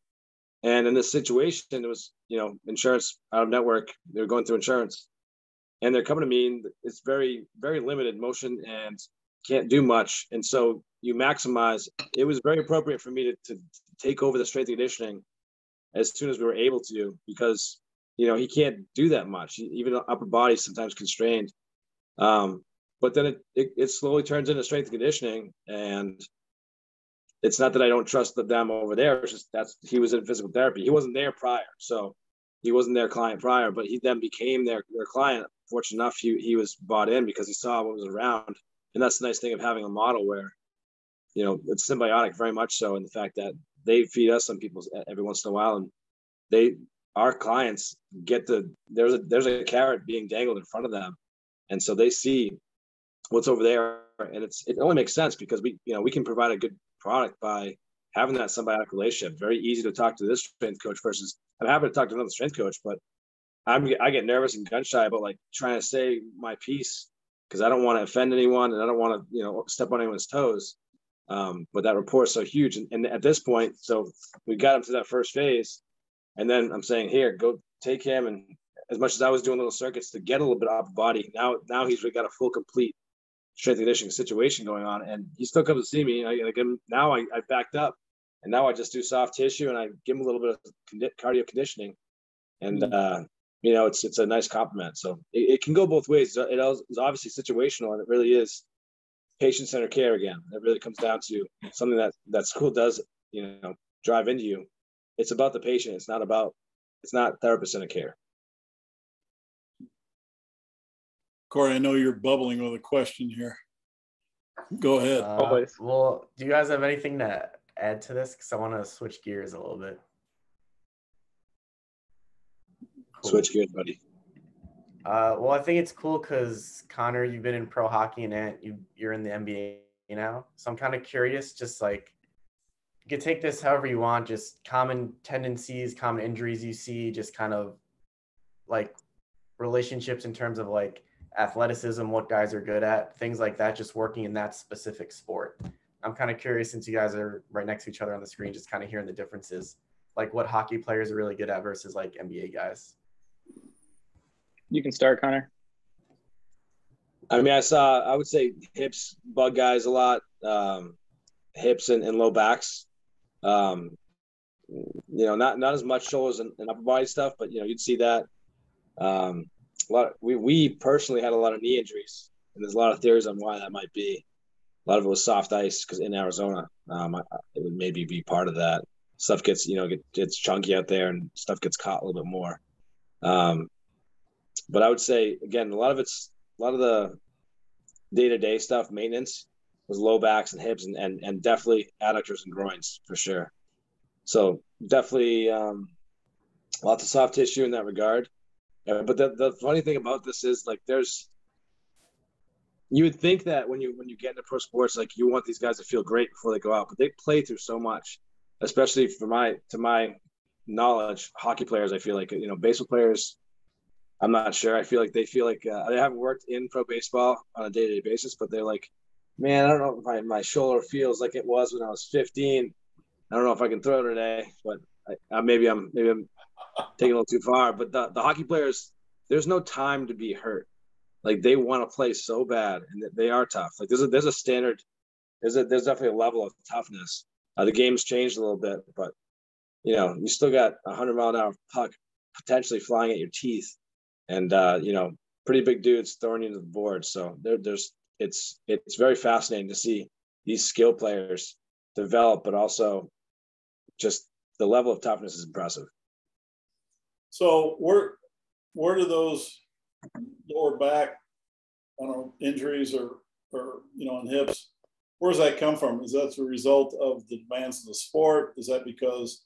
And in this situation, it was, you know, insurance out of network. They were going through insurance, and they're coming to me, and it's very, very limited motion and can't do much. And so you maximize. It was very appropriate for me to take over the strength and conditioning as soon as we were able to, because, you know, he can't do that much. Even upper body sometimes constrained. But then it slowly turns into strength and conditioning. And it's not that I don't trust them over there. It's just he was in physical therapy. He wasn't there prior. So he wasn't their client prior, but he then became their client. Fortunate enough, he was bought in because he saw what was around. And that's the nice thing of having a model where, you know, it's symbiotic very much so, in the fact that they feed us some people every once in a while, and our clients get there's a carrot being dangled in front of them. And so they see what's over there, and it only makes sense because we can provide a good product by having that symbiotic relationship. Very easy to talk to this strength coach versus I'm happy to talk to another strength coach, but I get nervous and gun shy about like trying to say my piece because I don't want to offend anyone and I don't want to, you know, step on anyone's toes. But that rapport is so huge. And at this point, so we got him to that first phase, and then I'm saying, here, go take him. And as much as I was doing little circuits to get a little bit off the body, now he's got a full, complete strength and conditioning situation going on. And he still comes to see me. I backed up, and now I just do soft tissue and I give him a little bit of cardio conditioning. And, you know, it's a nice compliment. So it can go both ways. It is obviously situational, and it really is patient-centered care again. It really comes down to something that school does, you know, drive into you. It's about the patient. It's not therapist-centered care. Cory, I know you're bubbling with a question here. Go ahead. Well, do you guys have anything to add to this? Because I want to switch gears a little bit. Cool. Switch gears, buddy. Well, I think it's cool because, Connor, you've been in pro hockey, and Ant, you're in the NBA now. So I'm kind of curious, just like, you can take this however you want, just common tendencies, common injuries you see, just kind of like relationships in terms of like athleticism, what guys are good at, things like that, just working in that specific sport. I'm kind of curious, since you guys are right next to each other on the screen, just kind of hearing the differences, like what hockey players are really good at versus like NBA guys. You can start, Connor. I mean, I would say hips bug guys a lot, hips and low backs. You know, not as much shoulders and upper body stuff, but, you know, you'd see that. We personally had a lot of knee injuries, and there's a lot of theories on why that might be. A lot of it was soft ice because in Arizona, it would maybe be part of that. Stuff gets, you know, gets chunky out there, and stuff gets caught a little bit more. But I would say, again, a lot of the day-to-day stuff, maintenance, was low backs and hips and definitely adductors and groins for sure. So definitely lots of soft tissue in that regard. But the funny thing about this is, like, you would think that when you get into pro sports, like, you want these guys to feel great before they go out, but they play through so much, especially to my knowledge, hockey players. I feel like, you know, baseball players, I'm not sure. I feel like they feel like they haven't worked in pro baseball on a day-to-day basis, but they're like, man, I don't know if my shoulder feels like it was when I was 15. I don't know if I can throw today, but maybe I'm taking a little too far. But the hockey players, there's no time to be hurt. Like, they want to play so bad, and they are tough. Like, there's a standard. There's definitely a level of toughness. The game's changed a little bit, but, you know, you still got 100-mile-an-hour puck potentially flying at your teeth, and you know, pretty big dudes throwing you to the board. So it's very fascinating to see these skill players develop, but also just the level of toughness is impressive. So where do those lower back, I don't know, injuries or you know, on hips, where does that come from? Is that the result of the demands of the sport? Is that because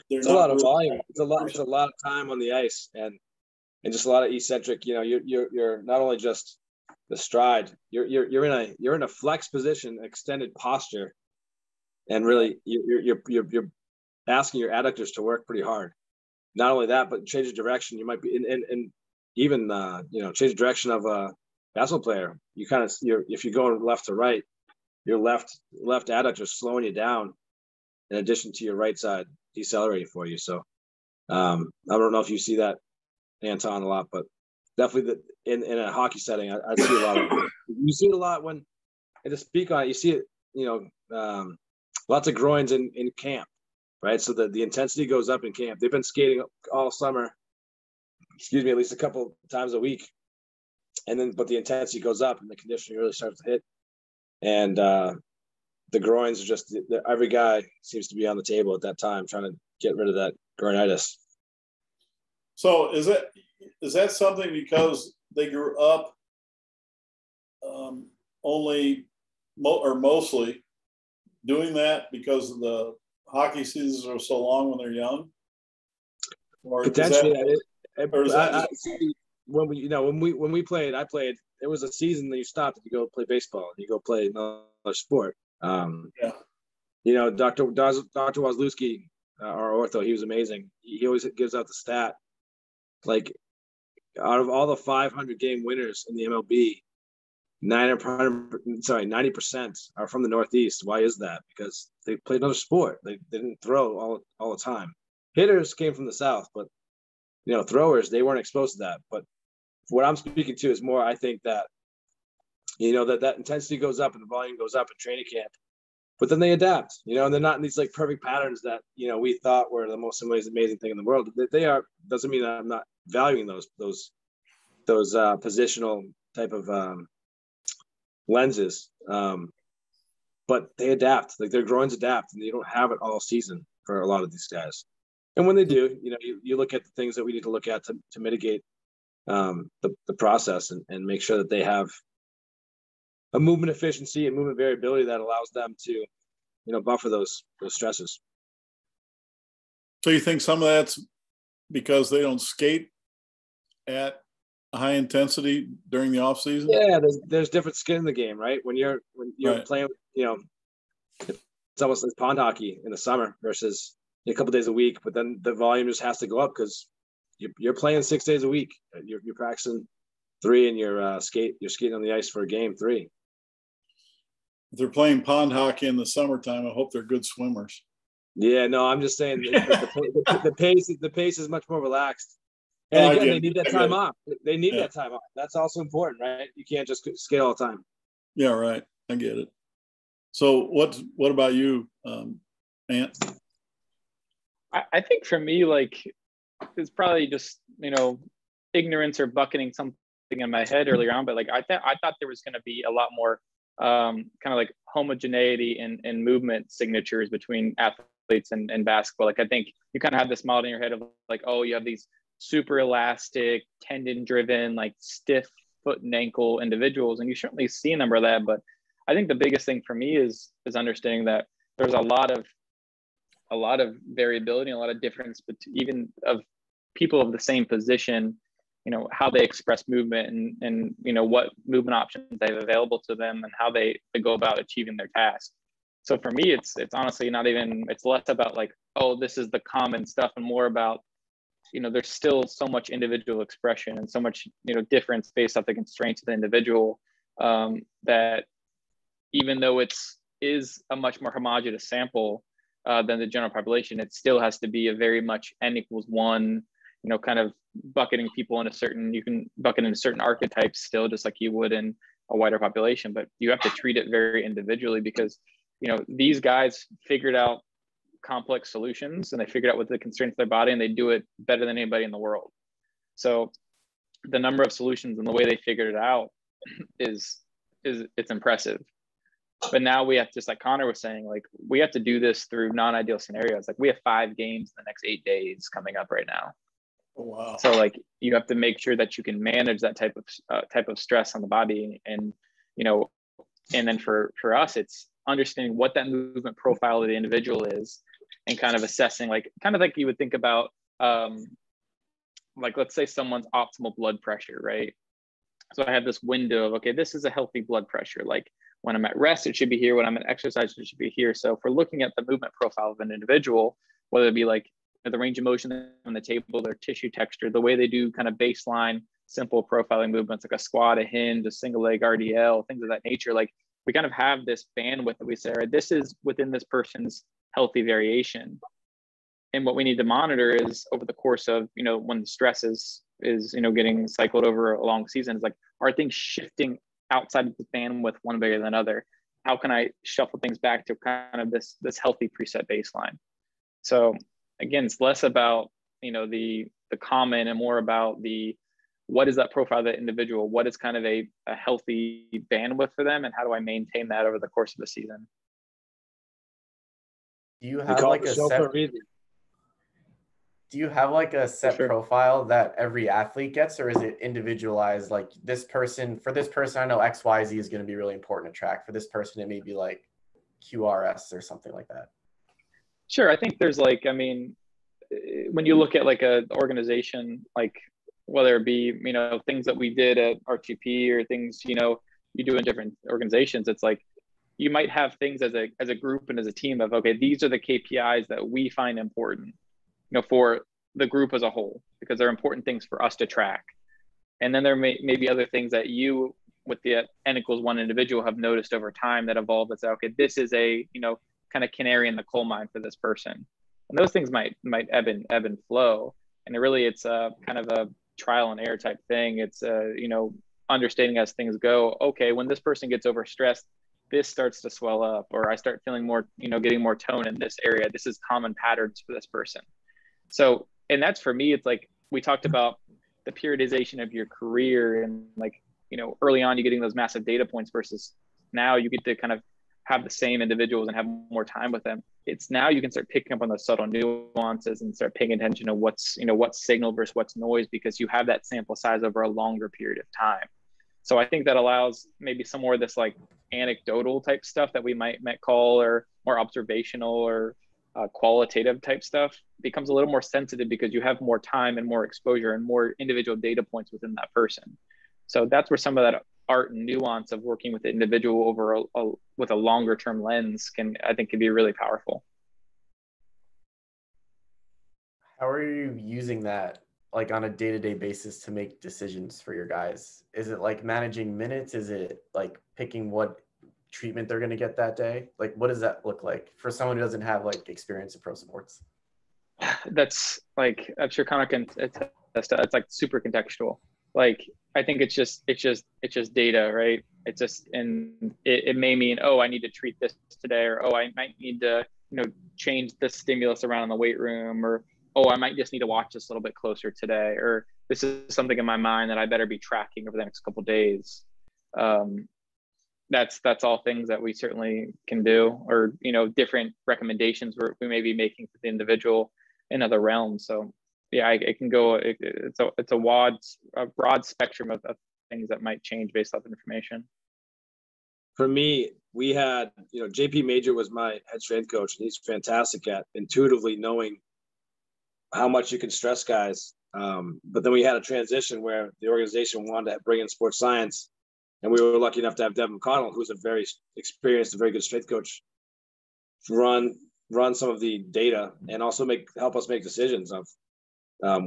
it's a lot of volume? It's a lot of time on the ice and just a lot of eccentric. You know, you're not only just the stride. You're in a flex position, extended posture, and really you're asking your adductors to work pretty hard. Not only that, but change of direction. You might be and even you know, change the direction of a basketball player. If you're going left to right, your left adductor is slowing you down, in addition to your right side decelerating for you. So I don't know if you see that, Anton, a lot, but definitely in a hockey setting, I see a lot of it. You see it a lot when, and to speak on it, you see it, lots of groins in camp, right? So the intensity goes up in camp. They've been skating all summer, at least a couple times a week. But the intensity goes up and the conditioning really starts to hit. And the groins are just, every guy seems to be on the table at that time trying to get rid of that groinitis. So is that something because they grew up mostly doing that because the hockey seasons are so long when they're young? Or potentially, when we played, it was a season that you stopped and you go play baseball and you go play another sport. Dr. Wazlewski, our ortho, he was amazing. He always gives out the stat, like, out of all the 500 game winners in the MLB, 90% are from the Northeast. Why is that? Because they played another sport. They didn't throw all the time. Hitters came from the South, but throwers, they weren't exposed to that. But what I'm speaking to is more, I think that that intensity goes up and the volume goes up in training camp, but then they adapt, and they're not in these like perfect patterns that we thought were the most amazing thing in the world. They are. Doesn't mean that I'm not valuing those positional type of lenses, but they adapt. Like, their groins adapt, and they don't have it all season for a lot of these guys. And when they do, you look at the things that we need to look at to mitigate the process and make sure that they have a movement efficiency and movement variability that allows them to, buffer those stresses. So you think some of that's because they don't skate at high intensity during the off season? Yeah, there's different skin in the game, right? When you're right. Playing, it's almost like pond hockey in the summer versus a couple days a week, but then the volume just has to go up because you're playing 6 days a week. You're practicing 3 and you're skating on the ice for a game 3. If they're playing pond hockey in the summertime, I hope they're good swimmers. Yeah, no, I'm just saying the pace is much more relaxed. And again, they need that time off. They need that time off. That's also important, right? You can't just skate all the time. Yeah, right. I get it. So what about you, Ant? I think for me, like, it's probably just, ignorance or bucketing something in my head earlier on. But like, I thought there was going to be a lot more kind of like homogeneity and movement signatures between athletes and basketball. Like, I think you kind of have this model in your head of like, oh, you have these super elastic, tendon driven, like stiff foot and ankle individuals. And you certainly see a number of that. But I think the biggest thing for me is understanding that there's a lot of variability and a lot of difference, but even of people of the same position, how they express movement and what movement options they have available to them and how they go about achieving their task. So for me, it's honestly not even, it's less about like, oh, this is the common stuff and more about, there's still so much individual expression and so much, difference based off the constraints of the individual, that even though is a much more homogeneous sample than the general population, it still has to be a very much N=1, kind of bucketing people in you can bucket into certain archetypes still, just like you would in a wider population, but you have to treat it very individually because, these guys figured out complex solutions and they figured out what the constraints of their body and they do it better than anybody in the world. So the number of solutions and the way they figured it out it's impressive. But now we have, just like Connor was saying, like, we have to do this through non-ideal scenarios. Like, we have 5 games in the next 8 days coming up right now. Oh, wow. So like, you have to make sure that you can manage that type of stress on the body. And, and then for us, it's understanding what that movement profile of the individual is and kind of assessing, like, kind of like you would think about, like, let's say someone's optimal blood pressure, right? So I have this window of, okay, this is a healthy blood pressure. Like, when I'm at rest, it should be here. When I'm at exercise, it should be here. So if we're looking at the movement profile of an individual, whether it be like the range of motion on the table, their tissue texture, the way they do kind of baseline, simple profiling movements, like a squat, a hinge, a single leg RDL, things of that nature. Like, we kind of have this bandwidth that we say, all right, this is within this person's healthy variation. And what we need to monitor is over the course of, when the stress is is, you know, getting cycled over a long season. It's like, are things shifting outside of the bandwidth one bigger than another? How can I shuffle things back to kind of this healthy preset baseline? So again, it's less about, you know, the common and more about what is that profile of that individual? What is kind of a healthy bandwidth for them, and how do I maintain that over the course of the season? Do you have like a set? Do you have like a set profile that every athlete gets, or is it individualized? Like this person, for this person, I know XYZ is going to be really important to track. For this person, it may be like QRS or something like that. Sure. I think there's like, I mean, when you look at like a organization, like whether it be, you know, things that we did at R2P or things, you know, you do in different organizations, it's like, you might have things as a group and as a team of, okay, these are the KPIs that we find important, you know, for the group as a whole, because they're important things for us to track. And then there may be other things that you, with the N=1 individual, have noticed over time that evolve and say, okay, this is a, you know, kind of canary in the coal mine for this person. And those things might ebb and flow. And it's a kind of a trial and error type thing. It's you know, understanding as things go, okay, when this person gets overstressed, this starts to swell up, or I start feeling more, you know, getting more tone in this area. This is common patterns for this person. So, and that's for me, it's like, we talked about the periodization of your career, and like, you know, early on, you're getting those massive data points versus now you get to kind of have the same individuals and have more time with them. It's now you can start picking up on those subtle nuances and start paying attention to what's, you know, what's signal versus what's noise, because you have that sample size over a longer period of time. So I think that allows maybe some more of this like anecdotal type stuff that we might call, or more observational or qualitative type stuff, becomes a little more sensitive because you have more time and more exposure and more individual data points within that person. So that's where some of that art and nuance of working with the individual over with a longer term lens can be really powerful. How are you using that like on a day-to-day basis to make decisions for your guys? Is it like managing minutes? Is it like picking what treatment they're going to get that day? Like, what does that look like for someone who doesn't have like experience in pro sports? That's like, I'm sure Connor can attest to, it's like super contextual. Like, I think it's just data, right? It's just, and it may mean, oh, I need to treat this today, or, oh, I might need to, you know, change this stimulus around in the weight room, or, oh, I might just need to watch this a little bit closer today, or this is something in my mind that I better be tracking over the next couple of days. That's all things that we certainly can do, or, you know, different recommendations we may be making for the individual in other realms. So yeah, it can go, it's a broad spectrum of things that might change based off information. For me, we had, you know, JP Major was my head strength coach, and he's fantastic at intuitively knowing how much you can stress guys. But then we had a transition where the organization wanted to bring in sports science, and we were lucky enough to have Devin McConnell, who's a very experienced and very good strength coach, run some of the data and also help us make decisions of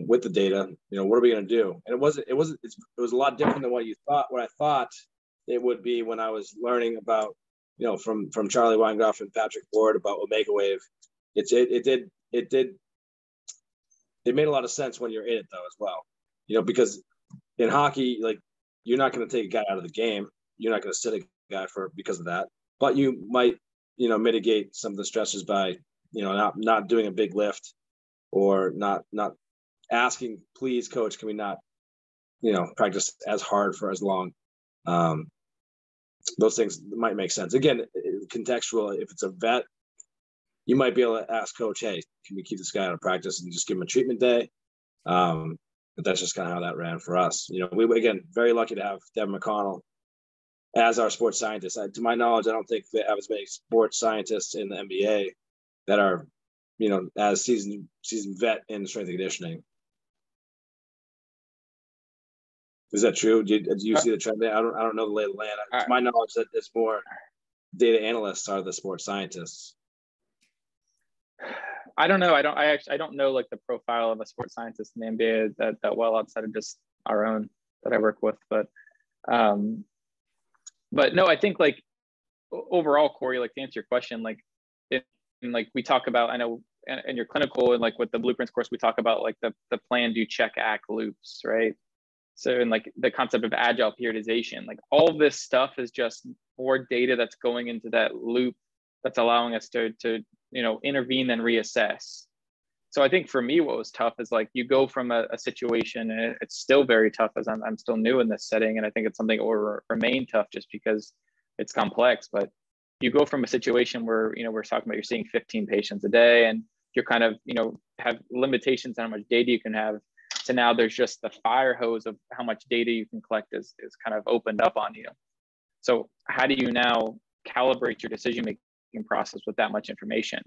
with the data. You know, what are we going to do? And it was a lot different than what I thought it would be when I was learning about, you know, from Charlie Weingoff and Patrick Ward about Omega Wave. It made a lot of sense when you're in it though as well, you know, because in hockey, like, you're not going to take a guy out of the game. You're not going to sit a guy because of that, but you might, you know, mitigate some of the stresses by, you know, not doing a big lift, or not asking, please coach, can we not, you know, practice as hard for as long? Those things might make sense. Again, contextual. If it's a vet, you might be able to ask coach, hey, can we keep this guy out of practice and just give him a treatment day? But that's just kind of how that ran for us. You know, we, again, very lucky to have Devin McConnell as our sports scientist. To my knowledge, I don't think they have as many sports scientists in the NBA that are, you know, as seasoned vet in strength and conditioning. Is that true? Do you see the trend there? I don't know the lay of the land. To my knowledge, that it's more data analysts are the sports scientists. I don't know. I don't know like the profile of a sports scientist in the NBA that well, outside of just our own that I work with. But no, I think like overall, Cory, like to answer your question, like like we talk about, I know and your clinical, and like with the blueprints course, we talk about like the plan, do, check, act loops, right? So in like the concept of agile periodization, like all this stuff is just more data that's going into that loop that's allowing us to intervene and reassess. So I think for me, what was tough is like you go from a situation, and it's still very tough as I'm still new in this setting. And I think it's something that will remain tough just because it's complex. But you go from a situation where, we're talking about you're seeing 15 patients a day and you're kind of, have limitations on how much data you can have, to now there's just the fire hose of how much data you can collect is kind of opened up on you. So how do you now calibrate your decision-making process with that much information?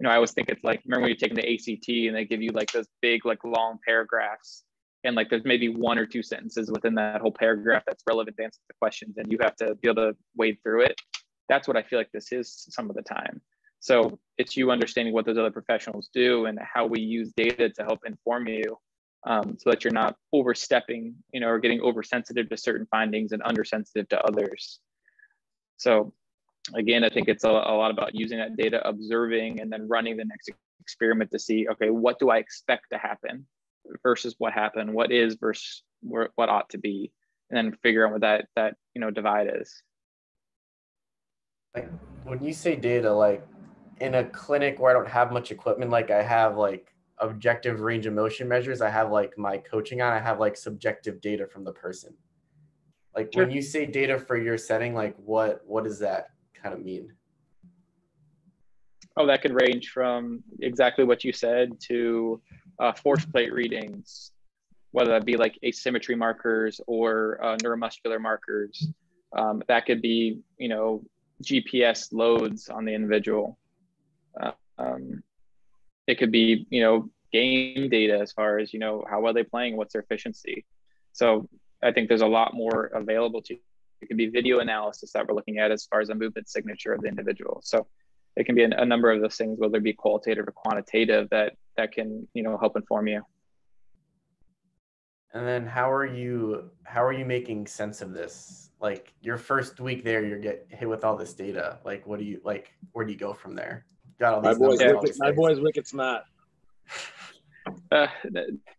I always think it's like, remember when you're taking the ACT and they give you like those big, like long paragraphs, and like there's maybe 1 or 2 sentences within that whole paragraph that's relevant to answer the questions, and you have to be able to wade through it. That's what I feel like this is some of the time. So it's you understanding what those other professionals do and how we use data to help inform you, so that you're not overstepping, or getting oversensitive to certain findings and undersensitive to others. So again, I think it's a lot about using that data, observing, and then running the next experiment to see, okay, what do I expect to happen versus what happened, what is versus what ought to be, and then figure out what that divide is. Like when you say data, like in a clinic where I don't have much equipment, like I have like objective range of motion measures, I have like my coaching on, I have like subjective data from the person. Like Sure. When you say data for your setting, like what does that kind of mean? Oh, that could range from exactly what you said to force plate readings, whether that be like asymmetry markers or neuromuscular markers. That could be, GPS loads on the individual. It could be, game data as far as, how well they're playing, what's their efficiency. So I think there's a lot more available to you. It could be video analysis that we're looking at as far as a movement signature of the individual. So it can be a number of those things, whether it be qualitative or quantitative, that can, help inform you. And then how are you making sense of this? Like your first week there, you get hit with all this data. Like, where do you go from there? Got all these my boy's wicked smart.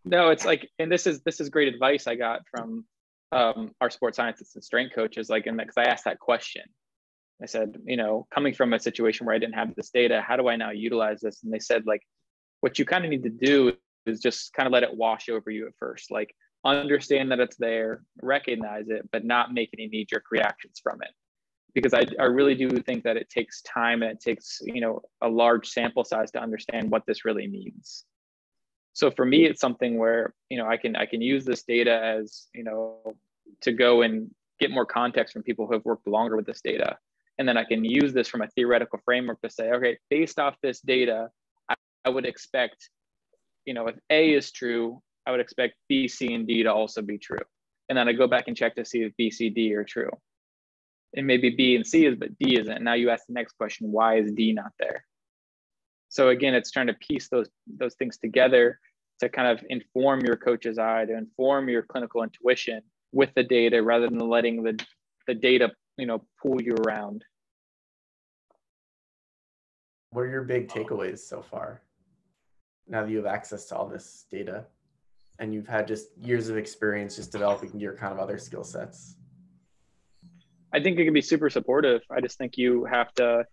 No, it's like, and this is great advice I got from our sports scientists and strength coaches. Like, and because I asked that question, I said, coming from a situation where I didn't have this data, how do I now utilize this? And they said, like, what you kind of need to do is just kind of let it wash over you at first. Like, understand that it's there, recognize it, but not make any knee-jerk reactions from it. Because I really do think that it takes time and it takes, a large sample size to understand what this really means. So for me, it's something where, I can use this data as, to go and get more context from people who have worked longer with this data. And then I can use this from a theoretical framework to say, okay, based off this data, I would expect, if A is true, I would expect B, C, and D to also be true. And then I go back and check to see if B, C, D are true. And maybe B and C is, but D isn't. Now you ask the next question, why is D not there? So again, it's trying to piece those things together to kind of inform your coach's eye, to inform your clinical intuition with the data, rather than letting the data, pull you around. What are your big takeaways so far, now that you have access to all this data and you've had just years of experience just developing your kind of other skill sets? I think it can be super supportive. I just think you have to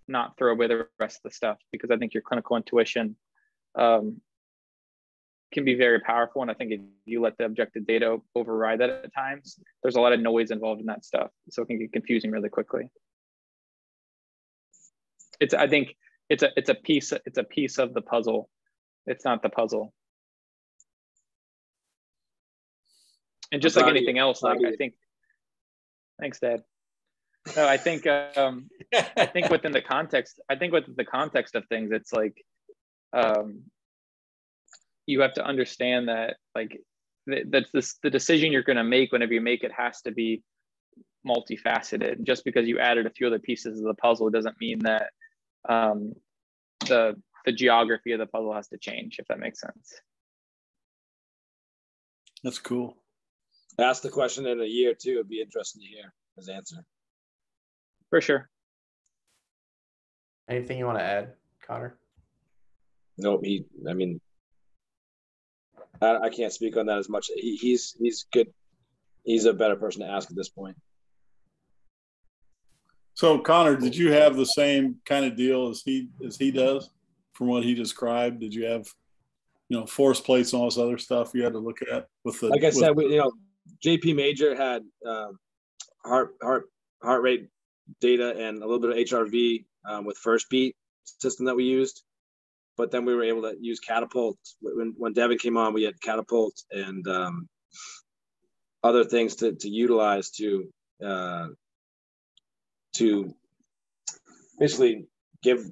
not throw away the rest of the stuff, because I think your clinical intuition can be very powerful. And I think if you let the objective data override that at times, there's a lot of noise involved in that stuff. So it can get confusing really quickly. I think it's a piece of the puzzle. It's not the puzzle. And just like anything else, like I think, thanks, Dad. No, I think within the context of things, it's like you have to understand that, like, that's the decision you're going to make whenever you make it has to be multifaceted. Just because you added a few other pieces of the puzzle doesn't mean that the geography of the puzzle has to change, if that makes sense. That's cool. Ask the question in a year too. It'd be interesting to hear his answer. For sure. Anything you want to add, Connor? Nope. I can't speak on that as much. He's good. He's a better person to ask at this point. So, Connor, did you have the same kind of deal as he does from what he described? Did you have, force plates and all this other stuff you had to look at with the? Like I said, JP Major had heart rate data and a little bit of HRV with First Beat system that we used. But then we were able to use Catapult. When Devin came on, we had Catapult and other things to utilize to basically give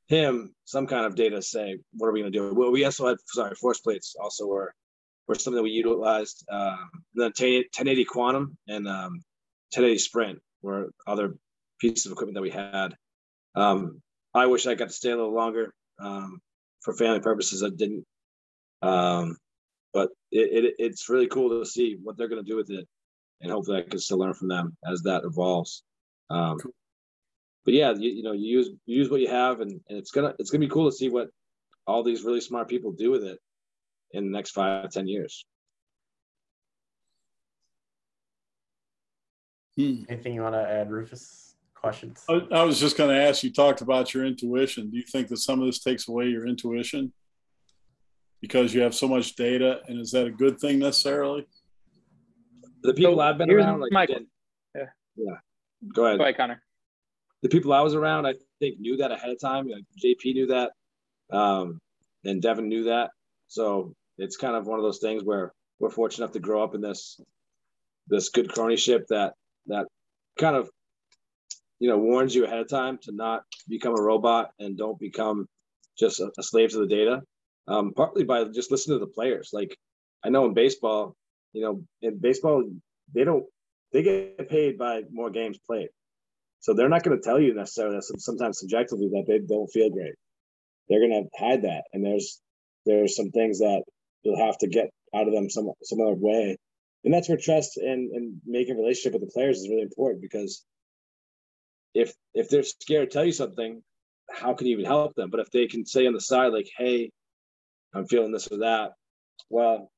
him some kind of data. Say, what are we going to do? Well, we also had force plates also were something that we utilized. The 1080 Quantum and 1080 Sprint were other pieces of equipment that we had. I wish I got to stay a little longer for family purposes. I didn't, but it's really cool to see what they're going to do with it, and hopefully I can still learn from them as that evolves. But yeah, you use what you have, and it's gonna be cool to see what all these really smart people do with it in the next 5-10 years. Anything you want to add, Rufus? Questions? I was just going to ask, you talked about your intuition. Do you think that some of this takes away your intuition because you have so much data, and is that a good thing necessarily? The people I've been around, yeah. Go ahead, Connor. The people I was around, I think, knew that ahead of time. Like JP knew that, and Devin knew that. So it's kind of one of those things where we're fortunate enough to grow up in this good cronyship that kind of warns you ahead of time to not become a robot and don't become just a slave to the data. Partly by just listening to the players. Like I know in baseball, they get paid by more games played. So they're not going to tell you necessarily that sometimes subjectively that they don't feel great. They're going to hide that. And there's some things that you'll have to get out of them some other way. And that's where trust and making a relationship with the players is really important, because if they're scared to tell you something, how can you even help them? But if they can say on the side, like, hey, I'm feeling this or that, well,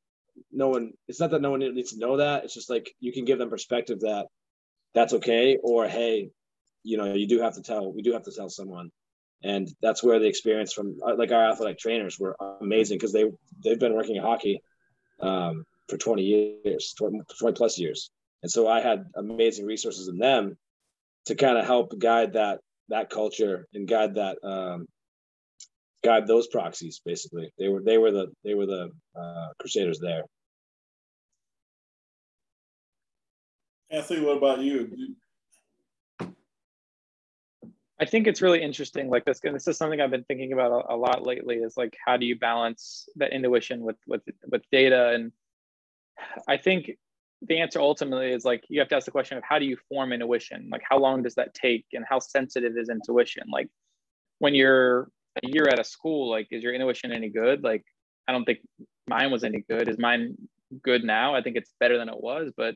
it's not that no one needs to know that. It's just like you can give them perspective that that's okay, or hey, we do have to tell someone. And that's where the experience from like our athletic trainers were amazing, because they've been working in hockey for 20 plus years. And so I had amazing resources in them to kind of help guide that culture and guide those proxies. Basically, they were the crusaders there. Anthony, what about you? I think it's really interesting. Like this is something I've been thinking about a lot lately. Is like, how do you balance that intuition with data? And I think the answer ultimately is like, you have to ask the question of how do you form intuition? Like, how long does that take, and how sensitive is intuition? Like, when you're a year out of school, like, is your intuition any good? Like, I don't think mine was any good. Is mine good now? I think it's better than it was, but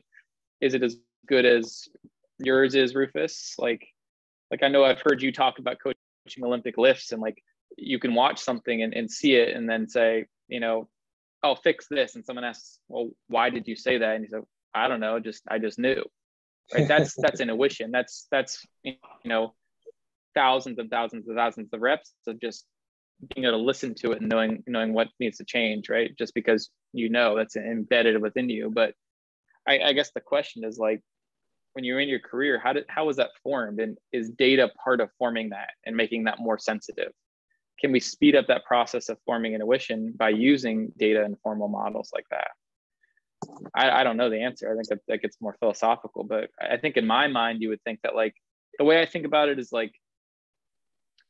is it as good as yours is, Rufus? Like I know I've heard you talk about coaching Olympic lifts, and like you can watch something and see it and then say, oh, fix this. And someone asks, well, why did you say that? And you say, I don't know, I just knew, right? That's intuition. That's thousands and thousands and thousands of reps of just being able to listen to it and knowing what needs to change, right? Just because that's embedded within you. But I guess the question is, like, when you're in your career, how was that formed? And is data part of forming that and making that more sensitive? Can we speed up that process of forming intuition by using data and formal models like that? I don't know the answer. I think that gets more philosophical, but I think in my mind, you would think that, like, the way I think about it is like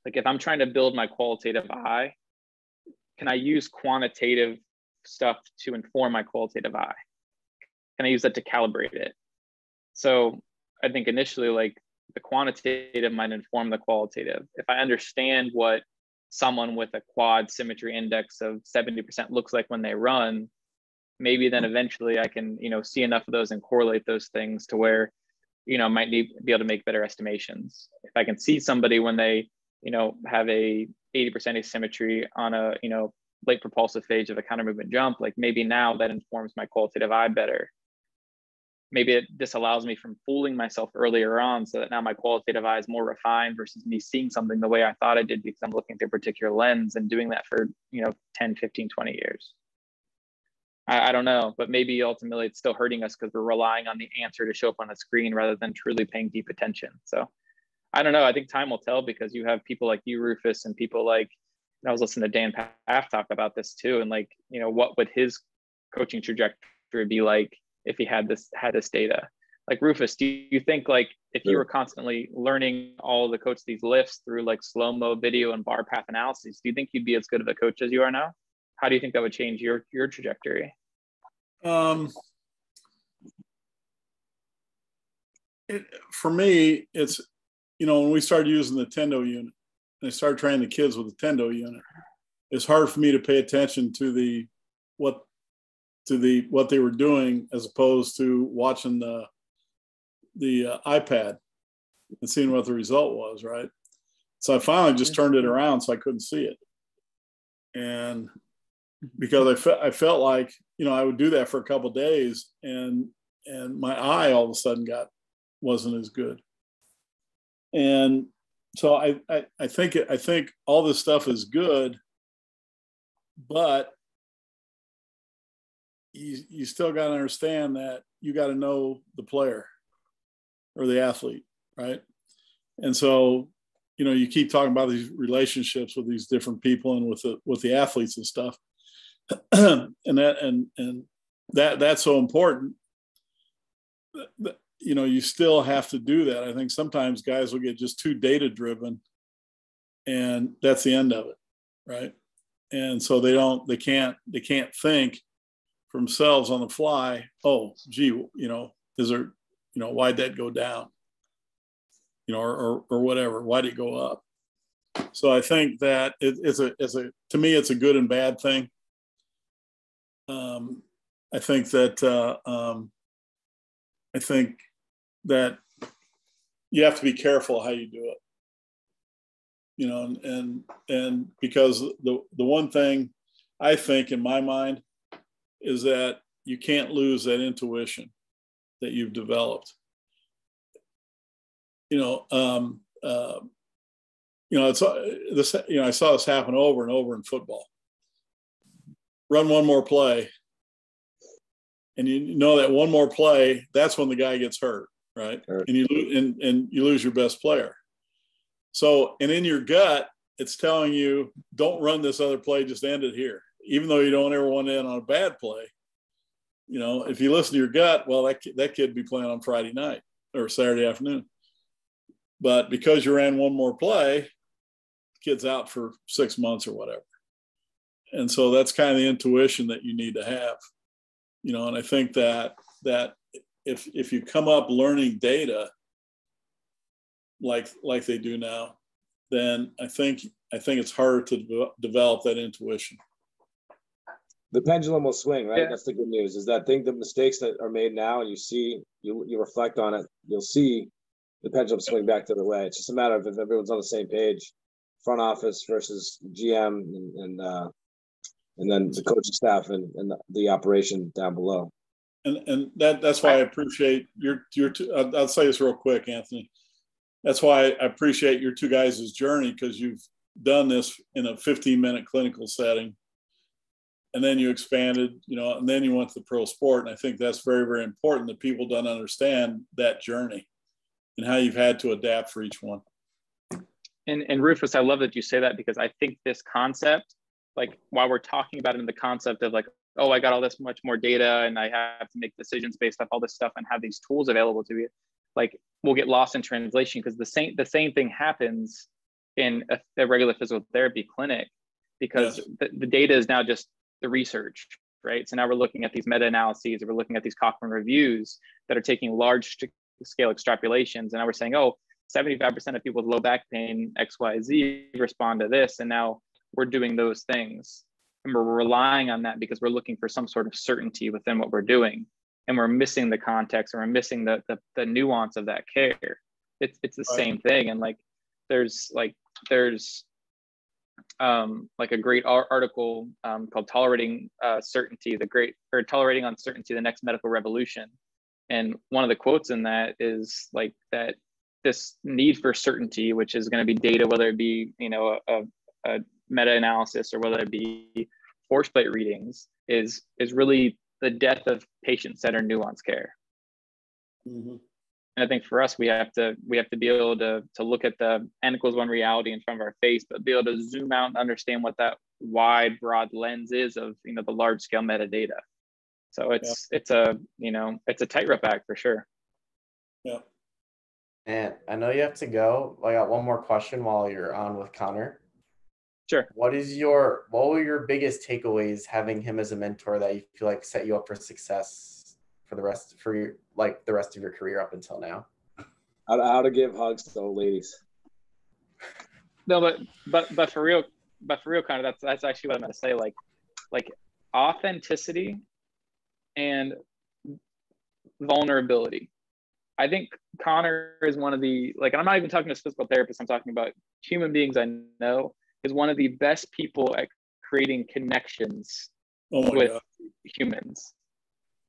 if I'm trying to build my qualitative eye, can I use quantitative stuff to inform my qualitative eye? Can I use that to calibrate it? So I think initially, like, the quantitative might inform the qualitative. If I understand what someone with a quad symmetry index of 70% looks like when they run, maybe then eventually I can, see enough of those and correlate those things to where might be able to make better estimations. If I can see somebody when they, have a 80% asymmetry on a, late propulsive phase of a counter movement jump, like maybe now that informs my qualitative eye better. Maybe it disallows me from fooling myself earlier on, so that now my qualitative eye is more refined versus me seeing something the way I thought I did because I'm looking through a particular lens and doing that for, 10, 15, 20 years. I don't know, but maybe ultimately it's still hurting us because we're relying on the answer to show up on the screen rather than truly paying deep attention. So I don't know. I think time will tell, because you have people like you, Rufus, and people like, I was listening to Dan Paff talk about this too. And like, what would his coaching trajectory be like if he had this data? Like, Rufus, do you think, like, if you were constantly learning all the coach these lifts through like slow-mo video and bar path analyses, do you think you'd be as good of a coach as you are now? How do you think that would change your trajectory? For me, it's, when we started using the Tendo unit, and I started training the kids with the Tendo unit, it's hard for me to pay attention to what they were doing as opposed to watching the iPad and seeing what the result was, right? So I finally just turned it around so I couldn't see it. And because I felt like, I would do that for a couple of days and my eye all of a sudden wasn't as good. And so I think all this stuff is good, but you still got to understand that you got to know the player or the athlete, right? And so, you keep talking about these relationships with these different people and with the athletes and stuff, and that's so important. You still have to do that. I think sometimes guys will get just too data driven, and that's the end of it, right? And so they can't think for themselves on the fly. Oh, gee, is there, why'd that go down? Or whatever. Why'd it go up? So I think that to me, it's a good and bad thing. I think that you have to be careful how you do it, and because the one thing I think in my mind is that you can't lose that intuition that you've developed. It's this. I saw this happen over and over in football. Run one more play, and that one more play, that's when the guy gets hurt, right? Sure. And you lose your best player. So, and in your gut, it's telling you, don't run this other play, just end it here. Even though you don't ever want to end on a bad play, if you listen to your gut, well, that kid be playing on Friday night or Saturday afternoon. But because you ran one more play, the kid's out for 6 months or whatever. And so that's kind of the intuition that you need to have, and I think that if you come up learning data like they do now, then I think it's harder to develop that intuition. The pendulum will swing, right? Yeah. That's the good news, is that the mistakes that are made now, and you reflect on it, you'll see the pendulum swing back the other way. It's just a matter of if everyone's on the same page, front office versus GM and then the coaching staff and the operation down below. And that's why I appreciate your I'll say this real quick, Anthony. That's why I appreciate your two guys' journey, because you've done this in a 15-minute clinical setting, and then you expanded, and then you went to the pro sport. And I think that's very, very important that people don't understand that journey and how you've had to adapt for each one. And Rufus, I love that you say that, because I think this concept, like, while we're talking about it in the concept of like, oh, I got all this much more data and I have to make decisions based off all this stuff and have these tools available to me, like, we'll get lost in translation, because the same thing happens in a regular physical therapy clinic, because yes, the data is now just the research, right? So now we're looking at these meta-analyses, we're looking at these Cochrane reviews that are taking large scale extrapolations. And now we're saying, oh, 75% of people with low back pain, XYZ, respond to this. And now we're doing those things. And we're relying on that because we're looking for some sort of certainty within what we're doing. and we're missing the context, or we're missing the nuance of that care. It's the same thing. And like there's like a great article called Tolerating Certainty, Tolerating Uncertainty, the Next Medical Revolution. And one of the quotes in that is like that this need for certainty, which is going to be data, whether it be, you know, a meta-analysis or whether it be force plate readings, is really the death of patient-centered nuanced care. Mm-hmm. And I think for us, we have to be able to look at the N=1 reality in front of our face, but be able to zoom out and understand what that wide, broad lens is of, you know, the large scale metadata. So it's a tightrope act for sure. Yeah. And I know you have to go. I got one more question while you're on with Connor. Sure. What were your biggest takeaways having him as a mentor that you feel like set you up for success for the rest of your career up until now? How to give hugs to old ladies. No, but for real, Connor, that's actually what I'm gonna say. Like authenticity and vulnerability. I think Connor is one of the, like, and I'm not even talking to physical therapists, I'm talking about human beings I know, is one of the best people at creating connections with humans.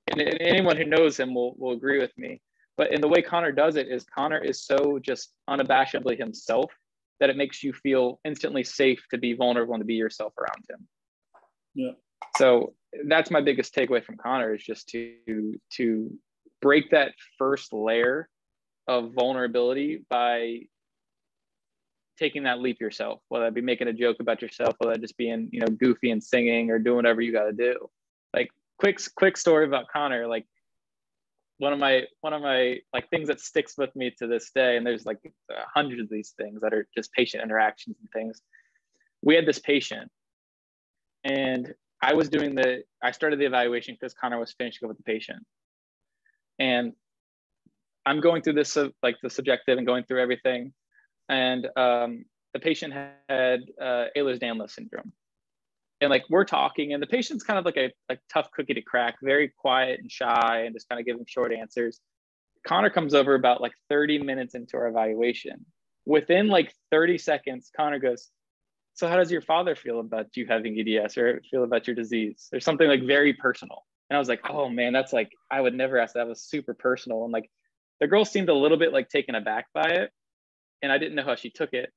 And anyone who knows him will agree with me. But in the way Connor does it is Connor is so just unabashedly himself that it makes you feel instantly safe to be vulnerable and to be yourself around him. Yeah. So that's my biggest takeaway from Connor, is just to break that first layer of vulnerability by taking that leap yourself, whether it be making a joke about yourself, whether it just being, you know, goofy and singing or doing whatever you got to do. Like quick story about Connor. Like one of my like things that sticks with me to this day, and there's like hundreds of these things that are just patient interactions and things. We had this patient, and I started the evaluation because Connor was finishing up with the patient. And I'm going through this, like the subjective and going through everything. And the patient had Ehlers-Danlos syndrome. And like we're talking, and the patient's kind of like a tough cookie to crack, very quiet and shy and just kind of giving short answers. Connor comes over about like 30 minutes into our evaluation. Within like 30 seconds, Connor goes, "So how does your father feel about you having EDS, or feel about your disease?" Or something like very personal. And I was like, oh man, that's like, I would never ask that. That was super personal. And like the girl seemed a little bit like taken aback by it. And I didn't know how she took it.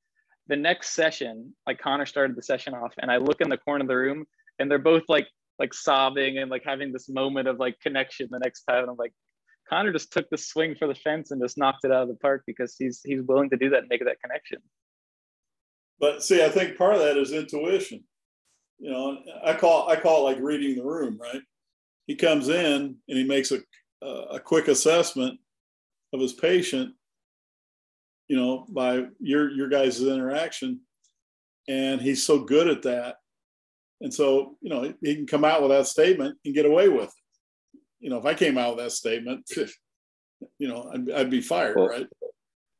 The next session, like Connor started the session off, and I look in the corner of the room and they're both like sobbing and like having this moment of like connection the next time. And I'm like, Connor just took the swing for the fence and just knocked it out of the park because he's willing to do that and make that connection. But see, I think part of that is intuition. You know, I call it like reading the room, right? He comes in and he makes a quick assessment of his patient, you know, by your guys' interaction. And he's so good at that. And so, you know, he can come out with that statement and get away with it. You know, if I came out with that statement, you know, I'd be fired, right?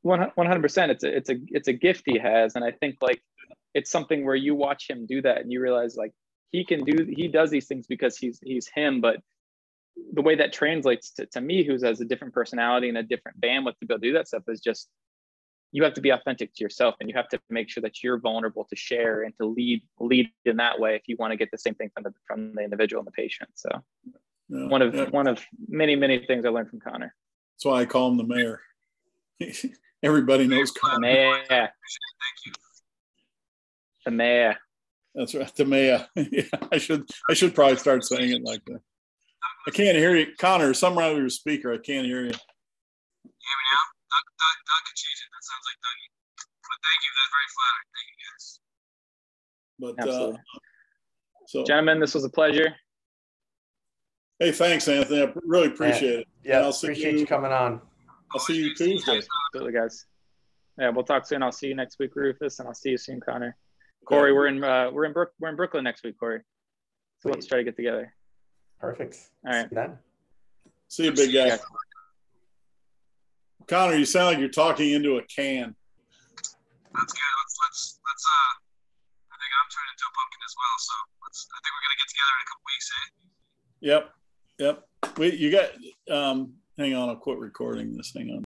100%. It's a gift he has. And I think like, it's something where you watch him do that and you realize like, he does these things because he's him, but the way that translates to me, who has a different personality and a different bandwidth to be able to do that stuff, is just, you have to be authentic to yourself, and you have to make sure that you're vulnerable to share and to lead in that way if you want to get the same thing from the individual and the patient. So one of many things I learned from Connor. That's why I call him the mayor. Everybody knows Connor. Mayor. Thank you. The mayor. That's right, the mayor. Yeah, I should probably start saying it like that. I can't hear you, Connor. Somewhere out of your speaker, I can't hear you. You hear me now? Doug could change it. That sounds like Dougie. But thank you. That's very flattering. Thank you, guys. Absolutely. So, gentlemen, this was a pleasure. Hey, thanks, Anthony. I really appreciate it. Yeah, I'll appreciate you coming on. I'll see you Tuesday. Absolutely, guys. Yeah, we'll talk soon. I'll see you next week, Rufus, and I'll see you soon, Connor. Cory, we're in Brooklyn next week, Cory. So let's try to get together. Perfect. All right. See you, big guy. Connor, you sound like you're talking into a can. That's good. Let's I think I'm turning into a pumpkin as well. So I think we're gonna get together in a couple weeks, eh? Yep. you got, hang on, I'll quit recording this. Hang on.